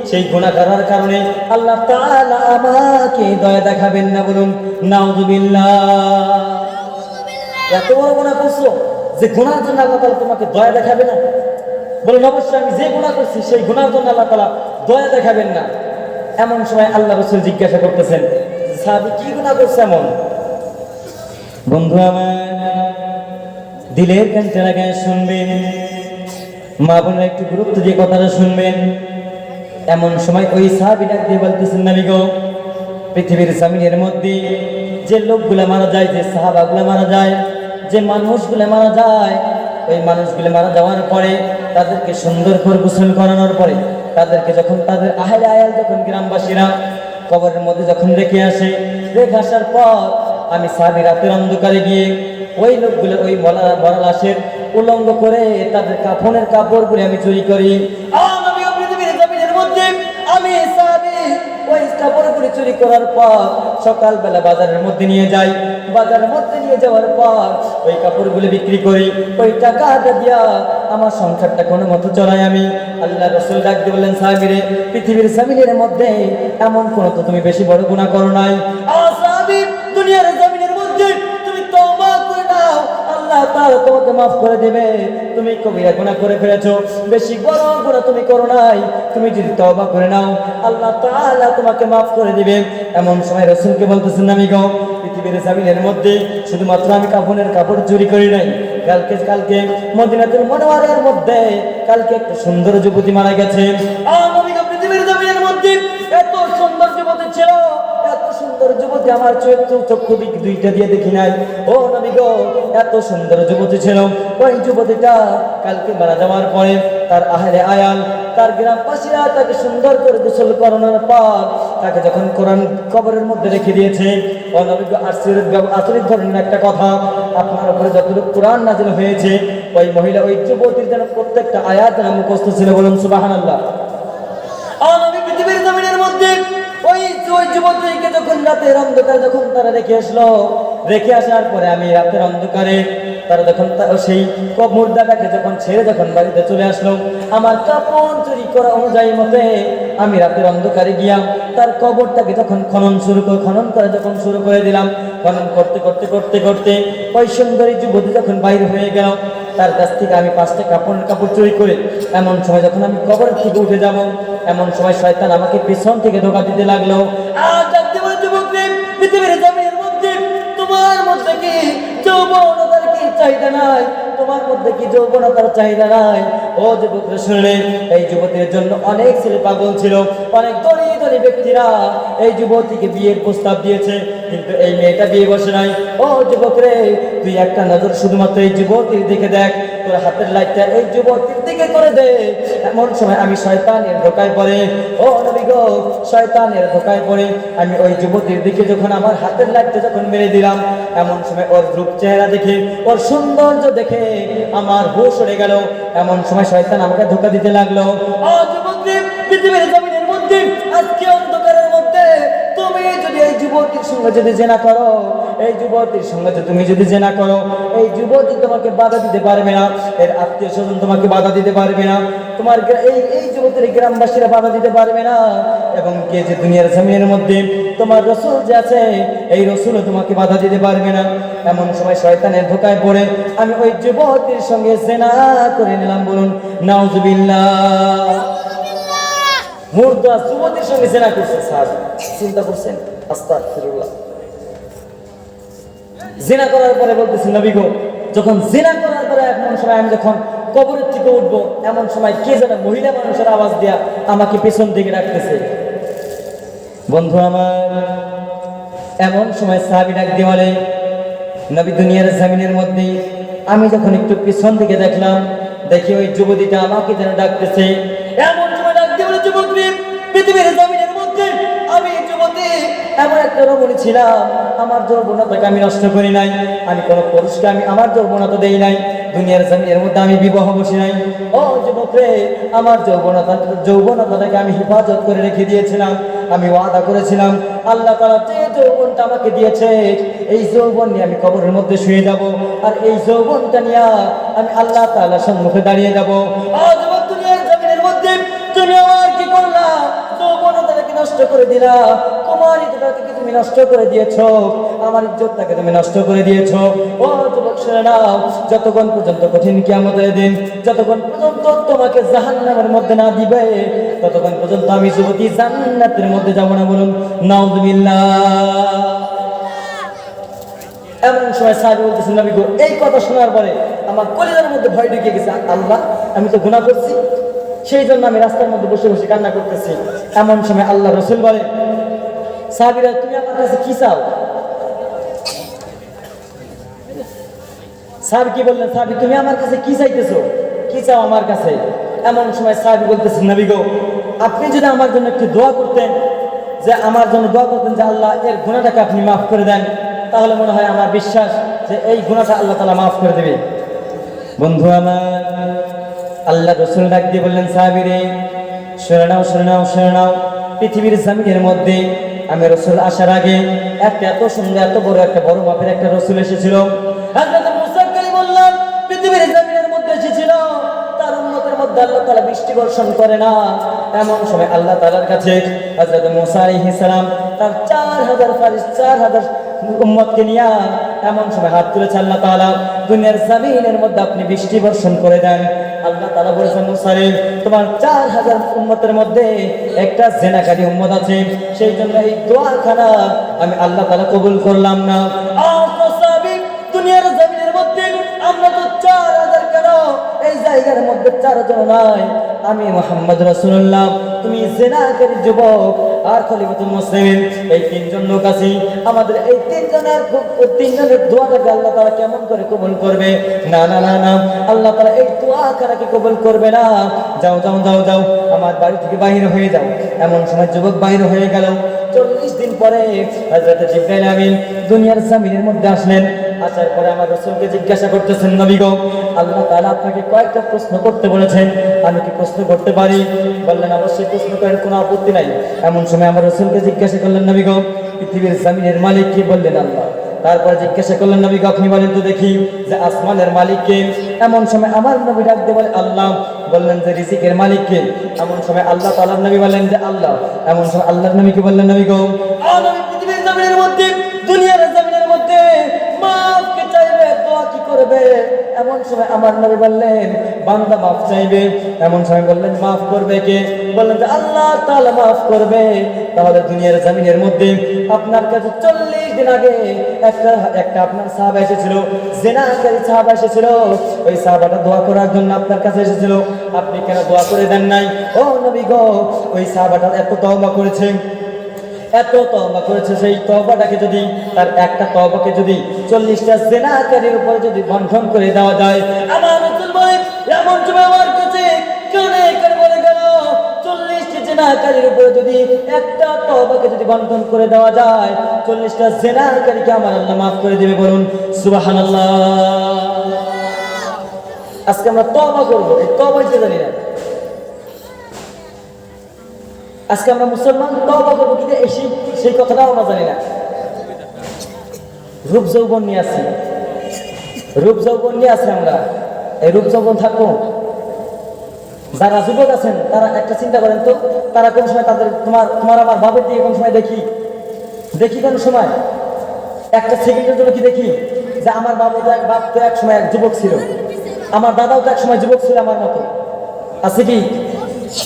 সেই গুনাহ করার কারণে আল্লাহ তাআলা আমাকে দয়া দেখাবেন না। বলুন নাউযুবিল্লাহ। এত বড় গুনাহ করছো যে গুনার জন্য আল্লাহ তাআলা তোমাকে দয়া দেখাবে না? বলুন অবশ্যই আমি যে গুনাহ করছি সেই গুনার জন্য আল্লাহ তাআলা দয়া দেখাবেন না। এমন সময় আল্লাহ রাসূল জিজ্ঞাসা করতেছেন, সাহাবী কি গুনাহ করছে এমন? বন্ধু আমার দিলের কানটা লাগায় শুনবেন, মা বোনেরা একটু গুরুত্ব দিয়ে কথাটা শুনবেন। এমন সময় ওই সাহাবী ডাক দিয়ে বলতেছেন, নবী গো, পৃথিবীর জমিনের মধ্যে যে লোকগুলো মারা যায়, যে সাহাবাগুলো মারা যায়, যে মানুষগুলো মারা যায়, ওই মানুষগুলো মারা যাওয়ার পরে তাদেরকে সুন্দর করে গোসল করানোর পরে তাদেরকে যখন তাদের আহলে আয়াল যখন গ্রামবাসীরা কবরের মধ্যে যখন রেখে আসে, রেখে আসার পর আমি সাহাবী রাতের অন্ধকারে গিয়ে ওই লোকগুলো ওই মরা লাশের উলঙ্গ করে তাদের কাফনের কাপড়গুলি আমি চুরি করি। পৃথিবীর জমিনের মধ্যে আমি সাহাবী ওই কাপড়গুলি চুরি করার পর সকালবেলা বাজারের মধ্যে নিয়ে যাই। বাজারের মধ্যে নিয়ে যাওয়ার পর ওই কাপড়গুলি বিক্রি করি, ওই টাকাটা দিয়া আমার সংসারটা কোনো মতো চলাই আমি। আল্লাহ রাসূল ডাক দিয়ে বললেন, সাহাবী রে, পৃথিবীর জমিনের মধ্যে এমন কোনো তো তুমি বেশি বড় গুনাহ করো নাই। সাহাবী, দুনিয়ার জমিনের মধ্যে তুমি তওবা করে নাও, আল্লাহ তাআলা তোমাকে মাফ করে দেবে। তুমি কবিরা গুনাহ করে ফেলেছো, বেশি বড় গুনাহ তুমি করো নাই। তুমি যদি তওবা করে নাও আল্লাহ তাআলা তোমাকে মাফ করে দিবে। এমন সময় রাসূলকে বলতেছেন, নবী গো, পৃথিবীর জমিনের মধ্যে শুধুমাত্র আমি কাফনের কাপড় চুরি করি নাই, কালকে মদিনাতুল মুনাওয়ারার মধ্যে কালকে একটা সুন্দর যুবতী মারা গেছে। নবী গো, পৃথিবীর জমিনের মধ্যে এত সুন্দর যুবতী ছিল, এত সুন্দর যুবতী আমার চক্ষু দুইটা দিয়ে দেখি নাই। ও নবী গো, এত সুন্দর যুবতী ছিল, ওই যুবতীটা কালকে মারা যাওয়ার পরে তার আহলে আয়াল, তার গ্রামবাসীরা তাকে সুন্দর করে গোসল করানোর পর তাকে যখন কোরআন কবরের মধ্যে রেখে দিয়েছে। ও নবী গো, আশ্চর্য ধরনের একটা কথা, আপনার উপরে যতটুকু কোরআন নাযিল হয়েছে ওই মহিলা, ওই যুবতীর যেন প্রত্যেকটা আয়াত যেন মুখস্থ ছিল। বলুন সুবহানাল্লাহ। নবী পৃথিবীর জমিনের মধ্যে ওই যুবতীকে যখন রাতের অন্ধকারে যখন তারা রেখে আসলো, রেখে আসার পরে আমি রাতের অন্ধকারে তারা যখন সেই মুর্দাটাকে যখন ছেড়ে যখন বাড়িতে চলে আসলো, আমার কাপড় চুরি করা অনুযায়ী মতে আমি রাতের অন্ধকারে গিয়া তার কবরটাকে যখন খনন করা যখন শুরু করে দিলাম। খনন করতে করতে করতে করতে ওই সুন্দরী যুবতী যখন বাইরে হয়ে গেল, তার কাছ থেকে আমি 5টা কাপড় চুরি করে এমন সময় যখন আমি কবর থেকে উঠে যাব, এমন সময় শয়তান আমাকে পিছন থেকে ধোঁকা দিতে লাগলো। পৃথিবীর জমিনের মধ্যে তোমার মধ্যে কি যৌবনতার কি চাহিদা নাই? তোমার মধ্যে কি যৌবনতার চাহিদা নাই? ও যুবকরা শুনলেন, এই যুবতীর জন্য অনেক ছেলে পাগল ছিল, অনেক ধনী ধনী ব্যক্তিরা এই যুবতীকে বিয়ের প্রস্তাব দিয়েছে, কিন্তু এই মেয়েটা বিয়ে বসে নাই। ও যুবকরে, তুই একটা নজর শুধুমাত্র এই যুবতীর দিকে দেখ, তোর হাতের লাইটটা এই যুবতীর দিকে করে দে। এমন সময় আমি শয়তানের ধোঁকায় পড়ে, ও নবী গো, শয়তানের ধোঁকায় পড়ে আমি ওই যুবতীর দিকে যখন আমার হাতের লাইটটা যখন মেরে দিলাম, এমন সময় ওর রূপ চেহারা দেখে, ওর সৌন্দর্য দেখে আমার হুঁশ উড়ে গেল। এমন সময় শয়তান আমাকে ধোঁকা দিতে লাগলো। ও যুবতী, পৃথিবীর জমিনের মধ্যে আজকে অন্ধকারের মধ্যে তুমি যদি এই যুবতীর সঙ্গে যদি জেনা করো, এই যুবতীর সঙ্গে তুমি যদি জেনা করো, এই যুবতী তোমাকে বাধা দিতে পারবে না, এর আত্মীয় স্বজন তোমাকে বাধা দিতে পারবে না, তোমার এই যুবতীর গ্রামবাসীরা বাধা দিতে পারবে না, এবং কে যে দুনিয়ার জমিনের মধ্যে তোমার রাসূল যে আছে এই রাসূলও তোমাকে বাধা দিতে পারবে না। এমন সময় শয়তানের ধোঁকায় পড়ে আমি ওই যুবতীর সঙ্গে জেনা করে নিলাম। বলুন নাউযুবিল্লাহ। মুর্দা যুবতীর সঙ্গে জেনা করছে। স্যার চিন্তা করছেন? আস্তাগফিরুল্লাহ। জেনা করার পরে বলতেছি, নবী গো, যখন জেনা করার পরে এমন সময় আমি যখন কবরের থেকে উঠবো, এমন সময় কে যেন মহিলা মানুষের আওয়াজ দেয়া আমাকে পেছন দিকে ডাকতেছে। বন্ধু আমার, এমন সময় সাহাবী ডাক দিয়ে বলে, নবী, দুনিয়ার জমিনের মধ্যে আমি যখন একটু পিছন দিকে দেখলাম, দেখি ওই যুবতীটা আমাকে যেন ডাকতেছে। এমন সময় ডাক দিয়ে বলে, যুবতী, পৃথিবীর জমিনের মধ্যে আমি যুবতী এমন একটা রমণী ছিলাম, আমার যৌবনতাকে আমি নষ্ট করি নাই, আমি কোনো পুরুষকে আমি আমার যৌবনতা দেই নাই, দুনিয়ার জমিনের মধ্যে আমি বিবাহ বসি নাই। ও যুবক রে, আমার যৌবনতাটাকে আমি হেফাজত করে রেখে দিয়েছিলাম। আমি ওয়াদা করেছিলাম আল্লাহ তাআলা যে যৌবনটা আমাকে দিয়েছে এই যৌবন নিয়ে আমি কবরের মধ্যে শুয়ে যাব, আর এই যৌবনটা নিয়ে আমি আল্লাহ তাআলার সম্মুখে দাঁড়িয়ে যাব। ও যুবক, দুনিয়ার জমিনের মধ্যে তুমি আমার কি করলা? যৌবনতাকে নষ্ট করে দিলা, তোমার ইজ্জতটাকে তুমি নষ্ট করে দিয়েছো, আমার ইজ্জতটাকে তুমি নষ্ট করে দিয়েছো। ও যুবক শুনে নাও, যতক্ষণ পর্যন্ত কঠিন কিয়ামতের দিন, যতক্ষণ পর্যন্ত তোমাকে জাহান্নামের মধ্যে না দিবে, ততক্ষণ পর্যন্ত আমি যুবতী জান্নাতের মধ্যে যাব না। বলুন নাউযুবিল্লাহ। এমন সময় সাহাবী বলতেছেন, নবী গো, এই কথা শোনার পরে আমার কলিজার মধ্যে ভয় ঢুকে গেছে। আল্লাহ, আমি তো গুনাহ করছি, সেই জন্য আমি রাস্তার মধ্যে বসে বসে কান্না করতেছি। এমন সময় আল্লাহ রাসূল বলে, সাহাবীরা তুমি আমার কাছে কি চাও? সাহাবী কি বললেন, সাহাবী তুমি আমার কাছে কি চাইতেছো, কি চাও আমার কাছে? এমন সময় সাহাবী বলতেছেন, নবী গো, আপনি যদি আমার জন্য একটু দোয়া করতেন, যে আমার জন্য দোয়া করতেন যে আল্লাহ এর গুনাহটাকে আপনি মাফ করে দেন, তাহলে মনে হয় আমার বিশ্বাস যে এই গুনাহটা আল্লাহ তাআলা মাফ করে দেবে। বন্ধু আমার, আল্লাহ রাসূল ডাক দিয়ে বললেন, সাহাবীরে শুনে নাও, শুনে নাও, শুনে নাও, পৃথিবীর জমিনের মধ্যে আমি রাসূল আসার আগে একটা এত সুন্দর, এত বড় মাপের একটা রাসূল এসেছিল। হযরত মুসা কালিমুল্লাহ পৃথিবীর জমিনের মধ্যে এসেছিল, তার উম্মতের মধ্যে আল্লাহ তাআলা বৃষ্টি বর্ষণ করে না। এমন সময় আল্লাহ তাআলার কাছে হযরত মুসা আলাইহিস সালাম তার 4000 উম্মতকে নিয়ে এমন সময় হাত তুলেছে আল্লাহ তাআলা, দুনিয়ার জমিনের মধ্যে আপনি বৃষ্টি বর্ষণ করে দেন। আল্লাহ তাআলা বলেছেন, মুসা রে, তোমার 4000 উম্মতের মধ্যে একটা জিনাকারী উম্মত আছে, সেই জন্য এই দোয়াখানা আমি আল্লাহ তাআলা কবুল করলাম না। দুনিয়ার জমিনের মধ্যে আমরা তো 4000 কেন, এই জায়গার মধ্যে 4 জন নাই, আমি মুহাম্মদ রাসূলুল্লাহ, তুমি জিনাকারী যুবক আর খলিফাতুল মুসলিমিন, এই 3 জন লোক আছি। আমাদের এই 3 জনের দোয়াটাকে আল্লাহ তাআলা কেমন করে কবুল করবে? না না না না, আল্লাহ তাআলা এই দোয়াটাকে কবুল করবে না। যাও যাও যাও যাও, আমার বাড়ি থেকে বাইরে হয়ে যাও। এমন সময় যুবক বাইরে হয়ে গেল। 40 দিন পরে হযরত জিবরাইল আমিন দুনিয়ার জমিনের মধ্যে আসলেন। আসার পরে আমার রাসূলকে জিজ্ঞাসা করতেছেন, নবী গো, আল্লাহ তাআলা আপনাকে কয়েকটা প্রশ্ন করতে বলেছেন, আমি কি প্রশ্ন করতে পারি? বললেন, অবশ্যই প্রশ্ন করার কোনো আপত্তি নাই। এমন সময় আমার রাসূলকে জিজ্ঞাসা করলেন, নবী গো, পৃথিবীর জমিনের মালিক কে? বললেন আল্লাহ। তারপর জিজ্ঞাসা করলেন, নবী গো, আপনি বলেন তো দেখি যে আসমানের মালিক কে? এমন সময় আমার নবী ডাক দিয়ে বলে, আল্লাহ। বললেন যে রিজিকের মালিক কে? এমন সময় আল্লাহ তাআলার নবী বলেন যে আল্লাহ। এমন সময় আল্লাহর নবীকে বললেন, নবী গো, নবী পৃথিবীর জমিনের মধ্যে, দুনিয়ার জমিনের মধ্যে মাফ কে চাইবে, দোয়া কি করবে? এমন সময় আমার নবী বললেন, বান্দা মাফ চাইবে। এমন সময় বললেন, মাফ করবে কে? বললেন যে আল্লাহ তাআলা মাফ করবে। তাহলে দুনিয়ার জমিনের মধ্যে আপনার কাছে 40 দিন আগে একটা আপনার সাহাবা এসেছিল, জিনাকারী সাহাবা এসেছিল। ওই সাহাবাটা দোয়া করার জন্য আপনার কাছে এসেছিল, আপনি কেন দোয়া করে দেন নাই? ও নবী গো, ওই সাহাবাটা এত তওবা করেছে, এত তওবা করেছে, সেই তওবাটাকে যদি, তার একটা তওবাকে যদি 40টা জিনাকারীর উপরে যদি বন্ধন করে দেওয়া যায়, আমার রাসূল বলেন, এমন সময় আমার কাছে কানে কানে বলে গেল, 40টি জিনাকারীর উপরে যদি একটা তওবাকে যদি বন্ধন করে দেওয়া যায়, 40টা জিনাকারীকে আমার আল্লাহ মাফ করে দিবে। বলুন সুবহানাল্লাহ। আজকে আমরা তওবা করব, এই তওবাইতে জানি না। আজকে আমরা মুসলমান, তওবা করবো কিন্তু সেই কথাটাও আমরা জানি না। রূপ যৌবন নিয়ে আছি, রূপ যৌবন নিয়ে আছি আমরা। এই রূপ যৌবন থাকবো। যারা যুবক আছেন তারা একটা চিন্তা করেন তো, তারা কোন সময় তোমার আমার বাপের দিকে কোন সময় দেখি কোন সময় একটা সেকেন্ডের জন্য কি দেখি যে আমার বাপ তো এক সময় এক যুবক ছিল, আমার দাদাও তো এক সময় যুবক ছিল আমার মতো, আছে কি?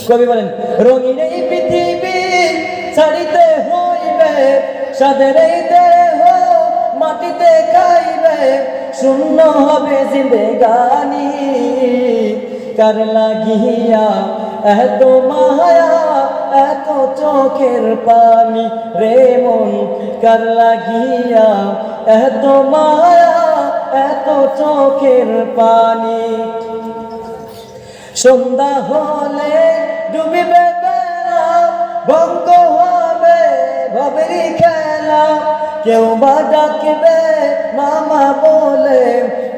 কবি বলেন, রঙিন এই পৃথিবী ছাড়িতে হইবে, সাদের এই দেহ মাটিতে খাইবে, শূন্য হবে জিন্দেগানি, কার লাগিয়া এত মায়া এত চোখের পানি রে মন, কার লাগিয়া এত মায়া এত চোখের পানি, সন্ধ্যা হলে ডুবিবে বেলা, ভঙ্গ হবে ভবেরই খেলা। কেউ বা ডাকবে মামা বলে,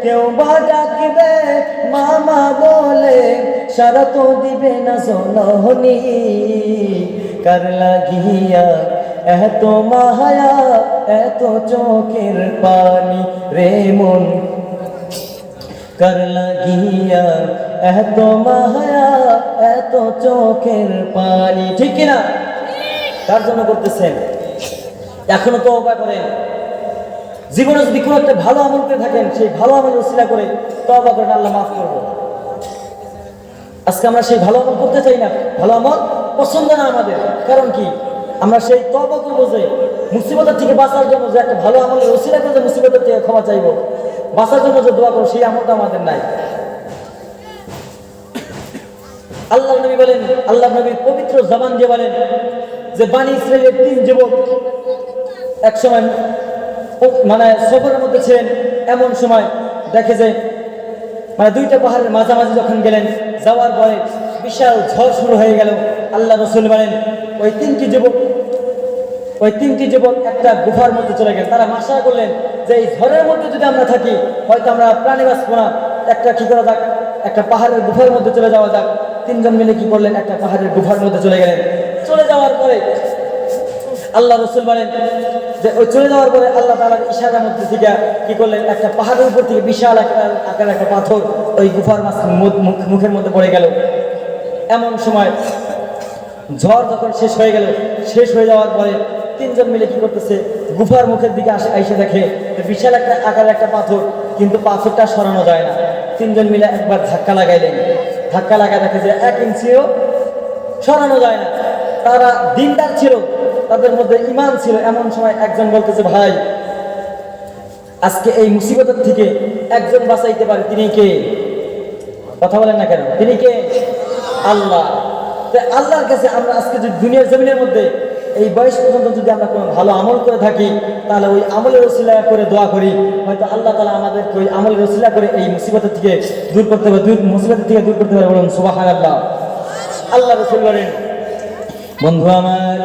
কেউ বা ডাকবে মামা বলে, সারা তো দিবে না জননী। কার লাগিয়া এত মায়া, এত চোখের পানি রে মন, কার লাগিয়া এত মায়া, এত চোখের পানি। ঠিক কিনা? কার জন্য করতেছেন? এখনো তওবা করেন। জীবনে যদি কোনো একটা ভালো আমল করে থাকেন, সেই ভালো আমল ওসিলা করে তওবা করেন, আল্লাহ মাফ করবে। আজকে আমরা সেই ভালো আমল করতে চাই না, ভালো আমল পছন্দ না আমাদের। কারণ কি? আমরা সেই তওবা করবো যে মুসিবতের থেকে বাঁচার জন্য, যে একটা ভালো আমলের ওসিলা করে যে মুসিবতের থেকে ক্ষমা চাইবো, বাঁচার জন্য যে দোয়া করবো, সেই আমলটা আমাদের নাই। আল্লাহ নবী বলেন, আল্লাহ নবীর পবিত্র জবান দিয়ে বলেন যে বানী ইসরাইলের 3 যুবক এক সময় মানে সফরের মধ্যে ছিলেন। এমন সময় দেখে যে মানে 2টা পাহাড়ের মাঝামাঝি যখন গেলেন, যাওয়ার পরে বিশাল ঝড় শুরু হয়ে গেল। আল্লাহ রাসূল বলেন ওই 3টি যুবক একটা গুফার মধ্যে চলে গেলেন। তারা আশা করলেন যে এই ঝড়ের মধ্যে যদি আমরা থাকি, হয়তো আমরা প্রাণে বাঁচবো না, একটা কি করা যাক, একটা পাহাড়ের গুফার মধ্যে চলে যাওয়া যাক। 3 জন মিলে কি করলেন? একটা পাহাড়ের গুফার মধ্যে চলে গেলেন। চলে যাওয়ার পরে আল্লাহ রাসূল বলেন যে ওই চলে যাওয়ার পরে আল্লাহ তাআলার ইশারার মধ্যে থেকে কি করলেন? একটা পাহাড়ের উপর থেকে বিশাল আকারের একটা পাথর ওই গুফার মুখের মধ্যে পড়ে গেল। এমন সময় ঝড় যখন শেষ হয়ে যাওয়ার পরে 3 জন মিলে কি করতেছে? গুফার মুখের দিকে এসে দেখে বিশাল একটা আকারের একটা পাথর, কিন্তু পাথরটা সরানো যায় না। 3 জন মিলে একবার ধাক্কা লাগাইলেন। ধাক্কা লাগায় দেখে যে 1 ইঞ্চিও সরানো যায় না। তারা দিনদার ছিল, তাদের মধ্যে ঈমান ছিল। এমন সময় একজন বলতেছে, ভাই আজকে এই মুসিবতের থেকে একজন বাঁচাইতে পারে, তিনি কে? কথা বলেন না কেন? তিনি কে? আল্লাহ। আল্লাহর কাছে আমরা আজকে যদি দুনিয়ার জমিনের মধ্যে এই বয়স পর্যন্ত যদি আমরা কোনো ভালো আমল করে থাকি, তাহলে ওই আমলের ওসিলা করে দোয়া করি, হয়তো আল্লাহ তাআলা আমাদেরকে ওই আমলের ওসিলা করে এই মুসিবতের থেকে দূর করতে পারে, মুসিবতের থেকে দূর করতে পারে। বলুন সুবহানাল্লাহ। আল্লাহ রাসূল বলেন, বন্ধু আমার,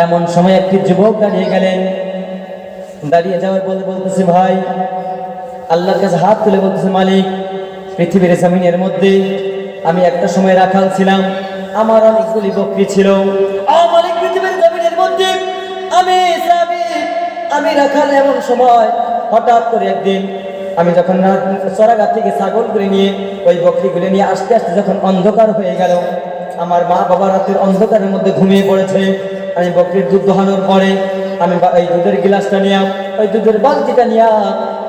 এমন সময় একটি যুবক দাঁড়িয়ে গেলেন। দাঁড়িয়ে যাওয়ার পরে বলতেছে, ভাই আল্লাহর কাছে হাত তুলে বলতেছে, মালিক, পৃথিবীর জমিনের মধ্যে আমি একটা সময় রাখাল ছিলাম, আমার অনেকগুলি বকরি ছিল। মালিক, পৃথিবীর জমিনের মধ্যে আমি রাখাল। এমন সময় হঠাৎ করে একদিন আমি যখন চরাঘাট থেকে ছাগলগুলি নিয়ে ওই বকরিগুলি নিয়ে আস্তে আস্তে যখন অন্ধকার হয়ে গেল, আমার মা বাবা রাতের অন্ধকারের মধ্যে ঘুমিয়ে পড়েছে। আমি বকরির দুধ দোহানোর পরে আমি এই দুধের গিলাসটা নিয়ে, ওই দুধের বালতিটা নিয়ে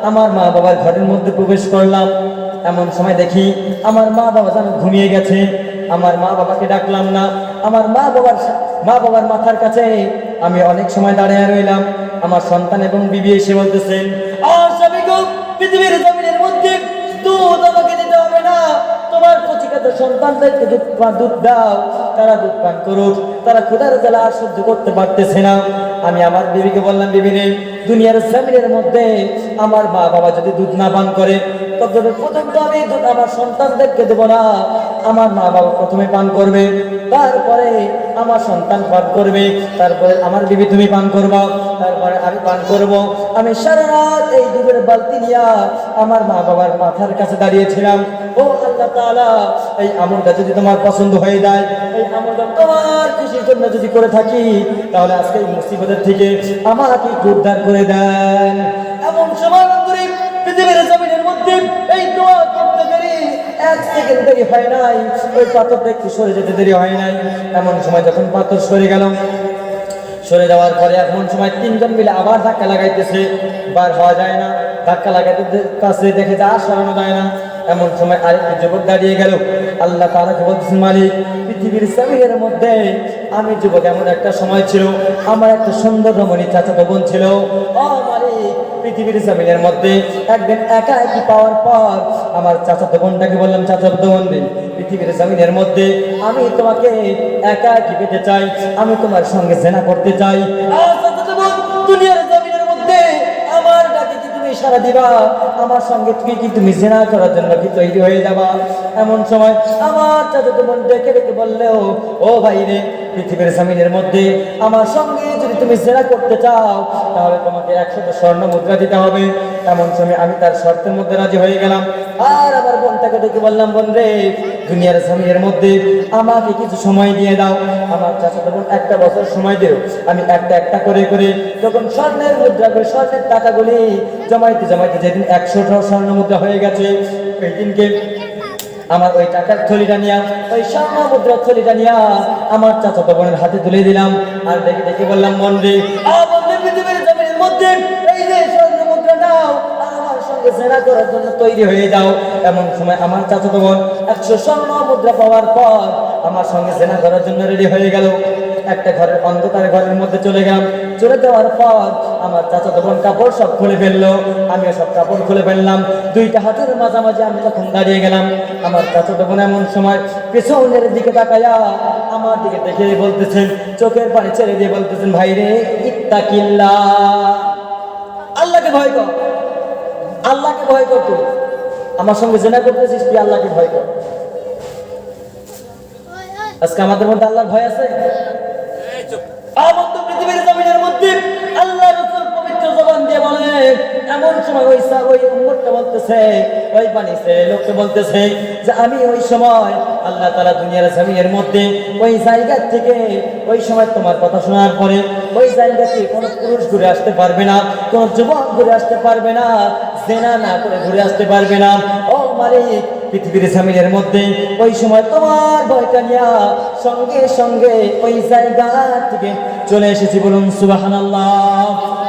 আমার মা বাবার ঘরের মধ্যে প্রবেশ করলাম। এমন সময় দেখি আমার মা বাবা যেন ঘুমিয়ে গেছে। আমার মা বাবাকে ডাকলাম না। আমার মা বাবার মাথার কাছে আমি অনেক সময় দাঁড়িয়ে রইলাম। আমার সন্তান এবং বিবি এসে বলতেছেন, পৃথিবীর জমিনের মধ্যে দুধ আমাকে দিতে হবে না, তোমার কচিকাতে সন্তানদেরকে দুধ দাও, তারা দুধ পান করুক, তারা ক্ষুধার জ্বালা আর সহ্য করতে পারতেছে না। আমি আমার বিবিকে বললাম, বিবি রে, দুনিয়ার জমিনের মধ্যে আমার মা বাবা যদি দুধ না পান করে, তবে প্রথম তো আমি দুধ আমার সন্তানদেরকে দেবো না। আমার মা বাবা প্রথমে পান করবে, তারপরে আমার সন্তান পান করবে, তারপরে আমার বিবি তুমি পান করবা, তারপরে আমি পান করব। আমি সারা রাত এই দুধের বালতি নিয়ে আমার মা বাবার মাথার কাছে দাঁড়িয়েছিলাম। ও আল্লাহ তাআলা, এই আমলটা যদি তোমার পছন্দ হয়ে যায়, এই আমলটা তোমার খুশির জন্য যদি করে থাকি, তাহলে আজকে এই মুসিবতের থেকে আমাকে উদ্ধার করে দেন। এমন সময় পৃথিবীর জমিনের মধ্যে এই দোয়া করতে দেরি 1 সেকেন্ড দেরি হয় নাই, ওই পাথরটা একটু সরে যেতে দেরি হয় নাই। এমন সময় যখন পাথর সরে যাওয়ার পরে এমন সময় 3 জন মিলে আবার ধাক্কা লাগাইতেছে, বার হওয়া যায় না। ধাক্কা লাগাইতে কাছে দেখে যে আর সরানো যায় না। এমন সময় আরেকটি যুবক দাঁড়িয়ে গেল। আল্লাহ তাআলাকে বলতেছেন, মালিক, পৃথিবীর জমিনের মধ্যে আমি যুবক এমন একটা সময় ছিল, আমার একটা সুন্দর রমণী চাচাতো বোন ছিল। ও মালিক, পৃথিবীর জমিনের মধ্যে একদিন একাকী পাওয়ার পর আমার চাচাতো বোনটাকে বললাম, চাচাতো বোন, পৃথিবীর জমিনের মধ্যে আমি তোমাকে একাকী পেতে চাই, আমি তোমার সঙ্গে জেনা করতে চাই। চাচাতো বোন, দুনিয়ার জমিনের মধ্যে আমার ডাকে কি তুমি সাড়া দিবা? আমার সঙ্গে কি তুমি জেনা করার জন্য কি তৈরি হয়ে যাবা? এমন সময় আমার চাচাতো বোন ডেকে ডেকে বললেও, ও ভাই রে, পৃথিবীর জমিনের মধ্যে আমার সঙ্গে যদি তুমি জেনা করতে চাও তাহলে তোমাকে 100টা স্বর্ণ মুদ্রা দিতে হবে। এমন সময় আমি তার শর্তের মধ্যে রাজি হয়ে গেলাম। আর আমার বোনটাকে ডেকে বললাম, বোন রে, দুনিয়ার জমিনের মধ্যে আমাকে কিছু সময় দিয়ে দাও। আমার চাচাতো বোন 1টা বছর সময় দিল। আমি একটা একটা করে করে যখন স্বর্ণের মুদ্রাগুলি, স্বর্ণের টাকাগুলি জমাইতে জমাইতে যেদিন 100টা স্বর্ণ মুদ্রা হয়ে গেছে, ওই দিনকে আমার ওই টাকার থলিটা নিয়ে, ওই স্বর্ণ মুদ্রার থলিটা নিয়ে আমার চাচাতো বোনের হাতে তুলে দিলাম। আর দেখে দেখে বললাম, বোন রে, পৃথিবীর জমিনের মধ্যে এই যে স্বর্ণ মুদ্রা নাও, আমার সঙ্গে জেনা করার জন্য তৈরি হয়ে যাও। এমন সময় আমার চাচাতো বোন 100 স্বর্ণ মুদ্রা পাওয়ার পর আমার সঙ্গে জেনা করার জন্য রেডি হয়ে গেল। একটা ঘরের অন্ধকার ঘরের মধ্যে চলে গেলাম। চলে যাওয়ার পর আমার চাচাতো বোন কাপড় সব খুলে ফেললো, আমিও সব কাপড় খুলে ফেললাম। দুইটা হাতের মাঝামাঝি আমি তখন দাঁড়িয়ে গেলাম। আমার চাচাতো বোন এমন সময় পেছনের দিকে তাকায়া আমার দিকে দেখে বলতেছেন, চোখের পানি ছেড়ে দিয়ে বলতেছেন, ভাই রে, ইত্তাকিল্লাহ, আল্লাহকে ভয় কর, আল্লাহকে ভয় কর। তুই আমার সঙ্গে জেনা করতেছিস, তুই আল্লাহকে ভয় কর। আজকে আমাদের মধ্যে আল্লাহর ভয় আছে? পৃথিবীর জমিনের মধ্যে আল্লাহ রাসূল পবিত্র জবান দিয়ে বলে, এমন সময় ওই উম্মতটা বলতেছে, ওই পানি ছেড়ে লোককে বলতেছে যে আমি ওই সময় আল্লাহ তাআলা দুনিয়ার জমিনের মধ্যে ওই জায়গা থেকে, ওই সময় তোমার কথা শোনার পরে ওই জায়গা থেকে কোনো পুরুষ ঘুরে আসতে পারবে না, কোনো যুবক ঘুরে আসতে পারবে না, জেনা না করে ঘুরে আসতে পারবে না। ও মালিক, পৃথিবীর জমিনের মধ্যে ওই সময় তোমার ভয়টা নিয়ে সঙ্গে সঙ্গে ওই জায়গা থেকে চলে এসেছি। বলুন সুবহানাল্লাহ।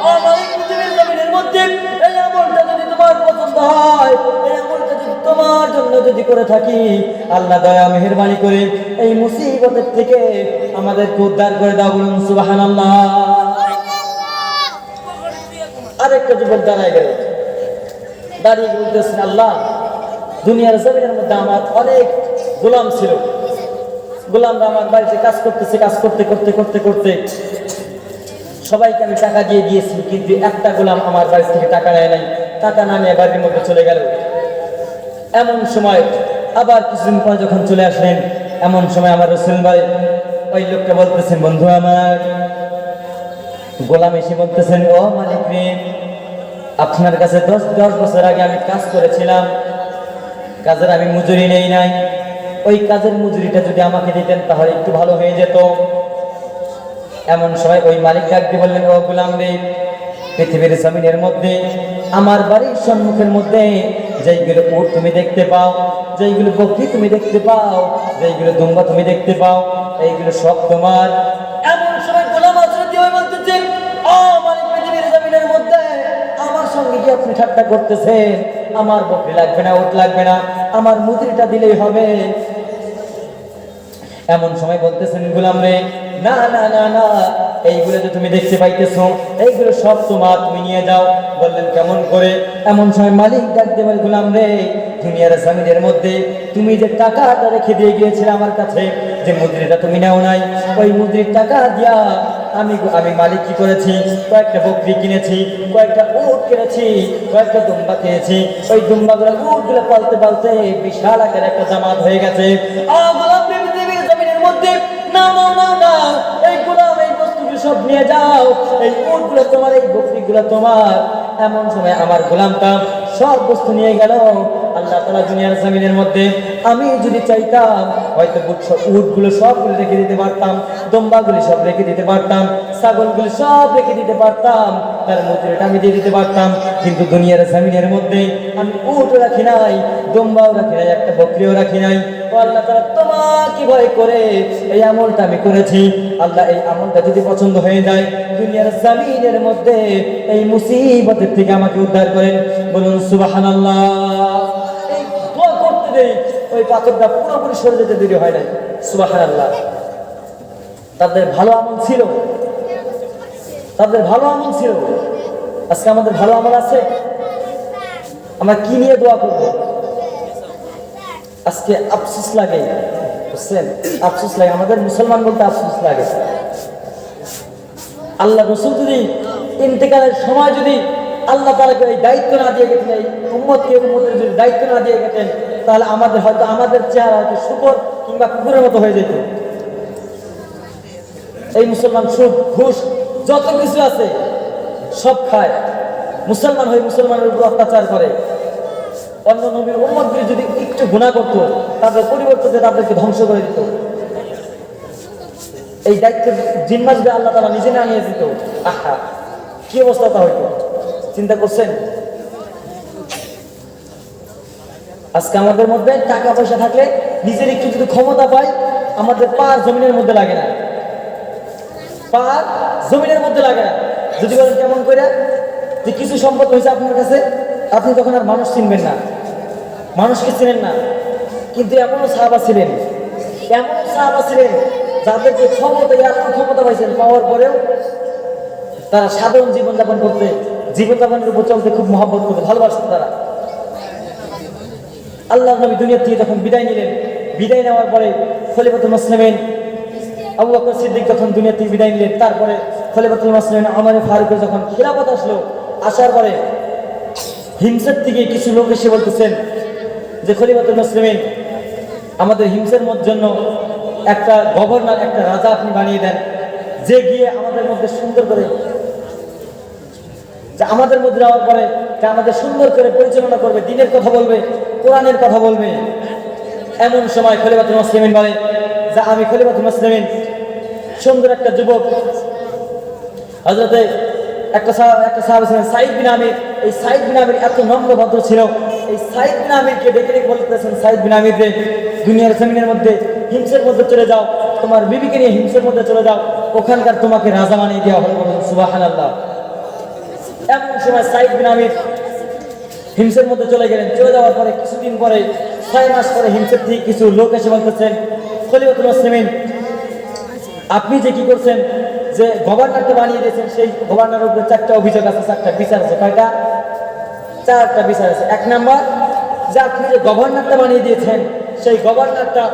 ও মালিক, পৃথিবীর জমিনের মধ্যে এই আমলটা যদি তোমার পছন্দ হয়, এই আমলটা যদি তোমার জন্য যদি করে থাকি, আল্লাহ দয়া মেহেরবানি করে এই মুসিবতের থেকে আমাদেরকে উদ্ধার করে দাও। বলুন সুবহানাল্লাহ। আরেকটা যুবক দাঁড়ায় গেল, দাঁড়িয়ে বলতেছেন, আল্লাহ, দুনিয়ার জমিনের মধ্যে আমার অনেক গোলাম ছিল, গোলামরা আমার বাড়িতে কাজ করতেছে, কাজ করতে করতে করতে করতে সবাইকে আমি টাকা দিয়ে দিয়েছি, কিন্তু একটা গোলাম আমার বাড়ি থেকে টাকা নেয় নাই, টাকা না নিয়ে বাড়ির মধ্যে চলে গেল। এমন সময় আবার কিছুদিন পর যখন চলে আসলেন, এমন সময় আমার রাসূল ভাই ওই লোককে বলতেছেন, বন্ধু আমার, গোলাম এসে বলতেছেন, ও মালিক রে, আপনার কাছে 10 বছর আগে আমি কাজ করেছিলাম, কাজের আমি মজুরি নেই নাই, ওই কাজের মজুরিটা যদি আমাকে দিতেন তাহলে একটু ভালো হয়ে যেত। এমন সময় ওই মালিক ডাক দিয়ে বললেন, ও গোলাম রে, পৃথিবীর জমিনের মধ্যে আমার বাড়ির সম্মুখের মধ্যে যেইগুলো উট তুমি দেখতে পাও, যেইগুলো বকরি তুমি দেখতে পাও, যেইগুলো দুম্বা তুমি দেখতে পাও, এইগুলো সব তোমার। এমন সময় গোলাম হযরত দিয়ে বলতেছেন, ও মালিক, পৃথিবীর জমিনের মধ্যে আমার সঙ্গে কি আপনি ঠাট্টা করতেছেন? আমার বকরি লাগবে না, উট লাগবে না, আমার মজুরিটা দিলেই হবে। এমন সময় বলতেছেন, গোলাম রে, না না না না, এইগুলো যে তুমি দেখতে পাইতেছো এইগুলো সব তোমার, তুমি নিয়ে যাও। বললেন, কেমন করে? এমন সময় মালিক ডাক দিয়ে বলে, গোলাম রে, দুনিয়ার জমিনের মধ্যে তুমি যে টাকাটা রেখে দিয়ে গিয়েছিলে আমার কাছে, যে মুদ্রিটা তুমি নাও নাই, ওই মুদ্রির টাকা দিয়া আমি মালিক কি করেছি, কয়েকটা বকরি কিনেছি, কয়েকটা উট কিনেছি, কয়েকটা দুম্বা কিনেছি। ওই দুম্বাগুলো উটগুলো পালতে পালতে বিশাল আকার একটা জামাত হয়ে গেছে। পৃথিবীর জমিনের মধ্যে না না না না, এই গোলাম এই বস্তুগুলো সব নিয়ে যাও, এই উটগুলো তোমার, এই বকরিগুলো তোমার। এমন সময় আমার গোলামটা সব বস্তু নিয়ে গেল। আল্লাহ তাআলা দুনিয়ার জমিনের মধ্যে আমি যদি চাইতাম হয়তো উটগুলো সবগুলো রেখে দিতে পারতাম, দম্বাগুলি সব রেখে দিতে পারতাম, ছাগলগুলি সব রেখে দিতে পারতাম, তার মজুরিটা আমি দিয়ে দিতে পারতাম। কিন্তু দুনিয়ার জমিনের মধ্যে আমি উটও রাখি নাই, দম্বাও রাখি নাই, একটা বকরিও রাখি নাই। আল্লাহ তাআলা তোমাকে ভয় করে এই আমলটা আমি করেছি। আল্লাহ এই আমলটা যদি পছন্দ হয়ে যায়, দুনিয়ার জমিনের মধ্যে এই মুসিবতের থেকে আমাকে উদ্ধার করেন। বলুন সুবহানাল্লাহ। এই দোয়া করতে দেই ওই পাথরটা পুরোপুরি সরে যেতে দেরি হয় নাই। সুবহানাল্লাহ। তাদের ভালো আমল ছিল, তাদের ভালো আমল ছিল। আজকে আমাদের ভালো আমল আছে? আমরা কি নিয়ে দোয়া করব? আজকে আফসোস লাগে, বুঝছেন? আফসোস লাগে, আমাদের মুসলমান বলতে আফসোস লাগে। আল্লাহ রাসূল যদি ইন্তেকালের সময় যদি আল্লাহ তাআলাকে এই দায়িত্ব না দিয়ে গেতেন, এই উম্মতকে উম্মতের যদি দায়িত্ব না দিয়ে গেতেন, তাহলে আমাদের হয়তো আমাদের চেহারা হয়তো শুকর কিংবা কুকুরের মতো হয়ে যেত। এই মুসলমান সুদ ঘুষ যত কিছু আছে সব খায়, মুসলমান হয়ে মুসলমানের উপর অত্যাচার করে। অন্য নবীর উম্মতগুলি যদি একটু গুনাহ করতো তাদের পরিবর্তনে তাদেরকে ধ্বংস করে দিত। এই দায়িত্ব জিম্মা যদি আল্লাহ তাআলা নিজে না নিয়ে দিত, আহা কি অবস্থাটা হইতো চিন্তা করছেন? আজকে আমাদের মধ্যে টাকা পয়সা থাকলে নিজের একটু যদি ক্ষমতা পাই, আমাদের পা জমিনের মধ্যে লাগে না, পা জমিনের মধ্যে লাগে না। যদি বলেন কেমন করে, যে কিছু সম্পদ হয়েছে আপনার কাছে, আপনি তখন আর মানুষ চিনবেন না, মানুষকে চিনেন না। কিন্তু এমনও সাহাবা ছিলেন, এমন সাহাবা ছিলেন যাদেরকে ক্ষমতা, এত ক্ষমতা পাইছেন, পাওয়ার পরেও তারা সাধারণ জীবনযাপন করতে, জীবনযাপনের উপর চলতে খুব মহব্বত করতে ভালোবাসত তারা। আল্লাহ নবী দুনিয়া থেকে যখন বিদায় নিলেন, বিদায় নেওয়ার পরে খলিফাতুল মুসলিমিন আবু বকর সিদ্দিক যখন দুনিয়া থেকে বিদায় নিলেন, তারপরে খলিফাতুল মুসলিমিন ওমর ফারুকের যখন খিলাফত আসলো, আসার পরে হিমসের থেকে কিছু লোক এসে বলতেছেন যে খলিফাতুল মুসলিমিন, আমাদের হিমসের জন্য একটা গভর্নর, একটা রাজা আপনি বানিয়ে দেন, যে গিয়ে আমাদের মধ্যে সুন্দর করে, যে আমাদের মধ্যে যাওয়ার পরে যে আমাদের সুন্দর করে পরিচালনা করবে, দ্বীনের কথা বলবে, কোরআনের কথা বলবে। এমন সময় খলিফাতুল মুসলিমিন বলে যে আমি খলিফাতুল মুসলিমিন সুন্দর একটা যুবক, হযরতে একটা সাহাবী ছিলেন সাঈদ বিন আমির। এই সাঈদ বিন আমির এত নম্র ভদ্র ছিল, এই সাঈদ বিন আমিরকে ডেকে ডেকে বলতেছেন, সাঈদ বিন আমির রে, দুনিয়ার জমিনের মধ্যে হিংসের মধ্যে চলে যাও, তোমার বিবিকে নিয়ে হিংসের মধ্যে চলে যাও, ওখানকার তোমাকে রাজা বানিয়ে দেওয়া হলো। সুবহানাল্লাহ। এমন সময় সাঈদ বিন আমির হিমসের মধ্যে চলে গেলেন। চলে যাওয়ার পরে কিছুদিন পরে, 6 মাস পরে হিমসের থেকে কিছু লোক এসে বলতেছেন, খলিফাতুল মুসলিমিন, আপনি যে কি করছেন, যে গভর্নরকে বানিয়ে দিয়েছেন, সেই গভর্নরের উপরে 4টা অভিযোগ আছে, 4টা বিচার আছে। কয়টা? 4টা বিচার আছে। 1 নাম্বার, যে আপনি যে গভর্নরটা বানিয়ে দিয়েছেন, সেই গভর্নরটা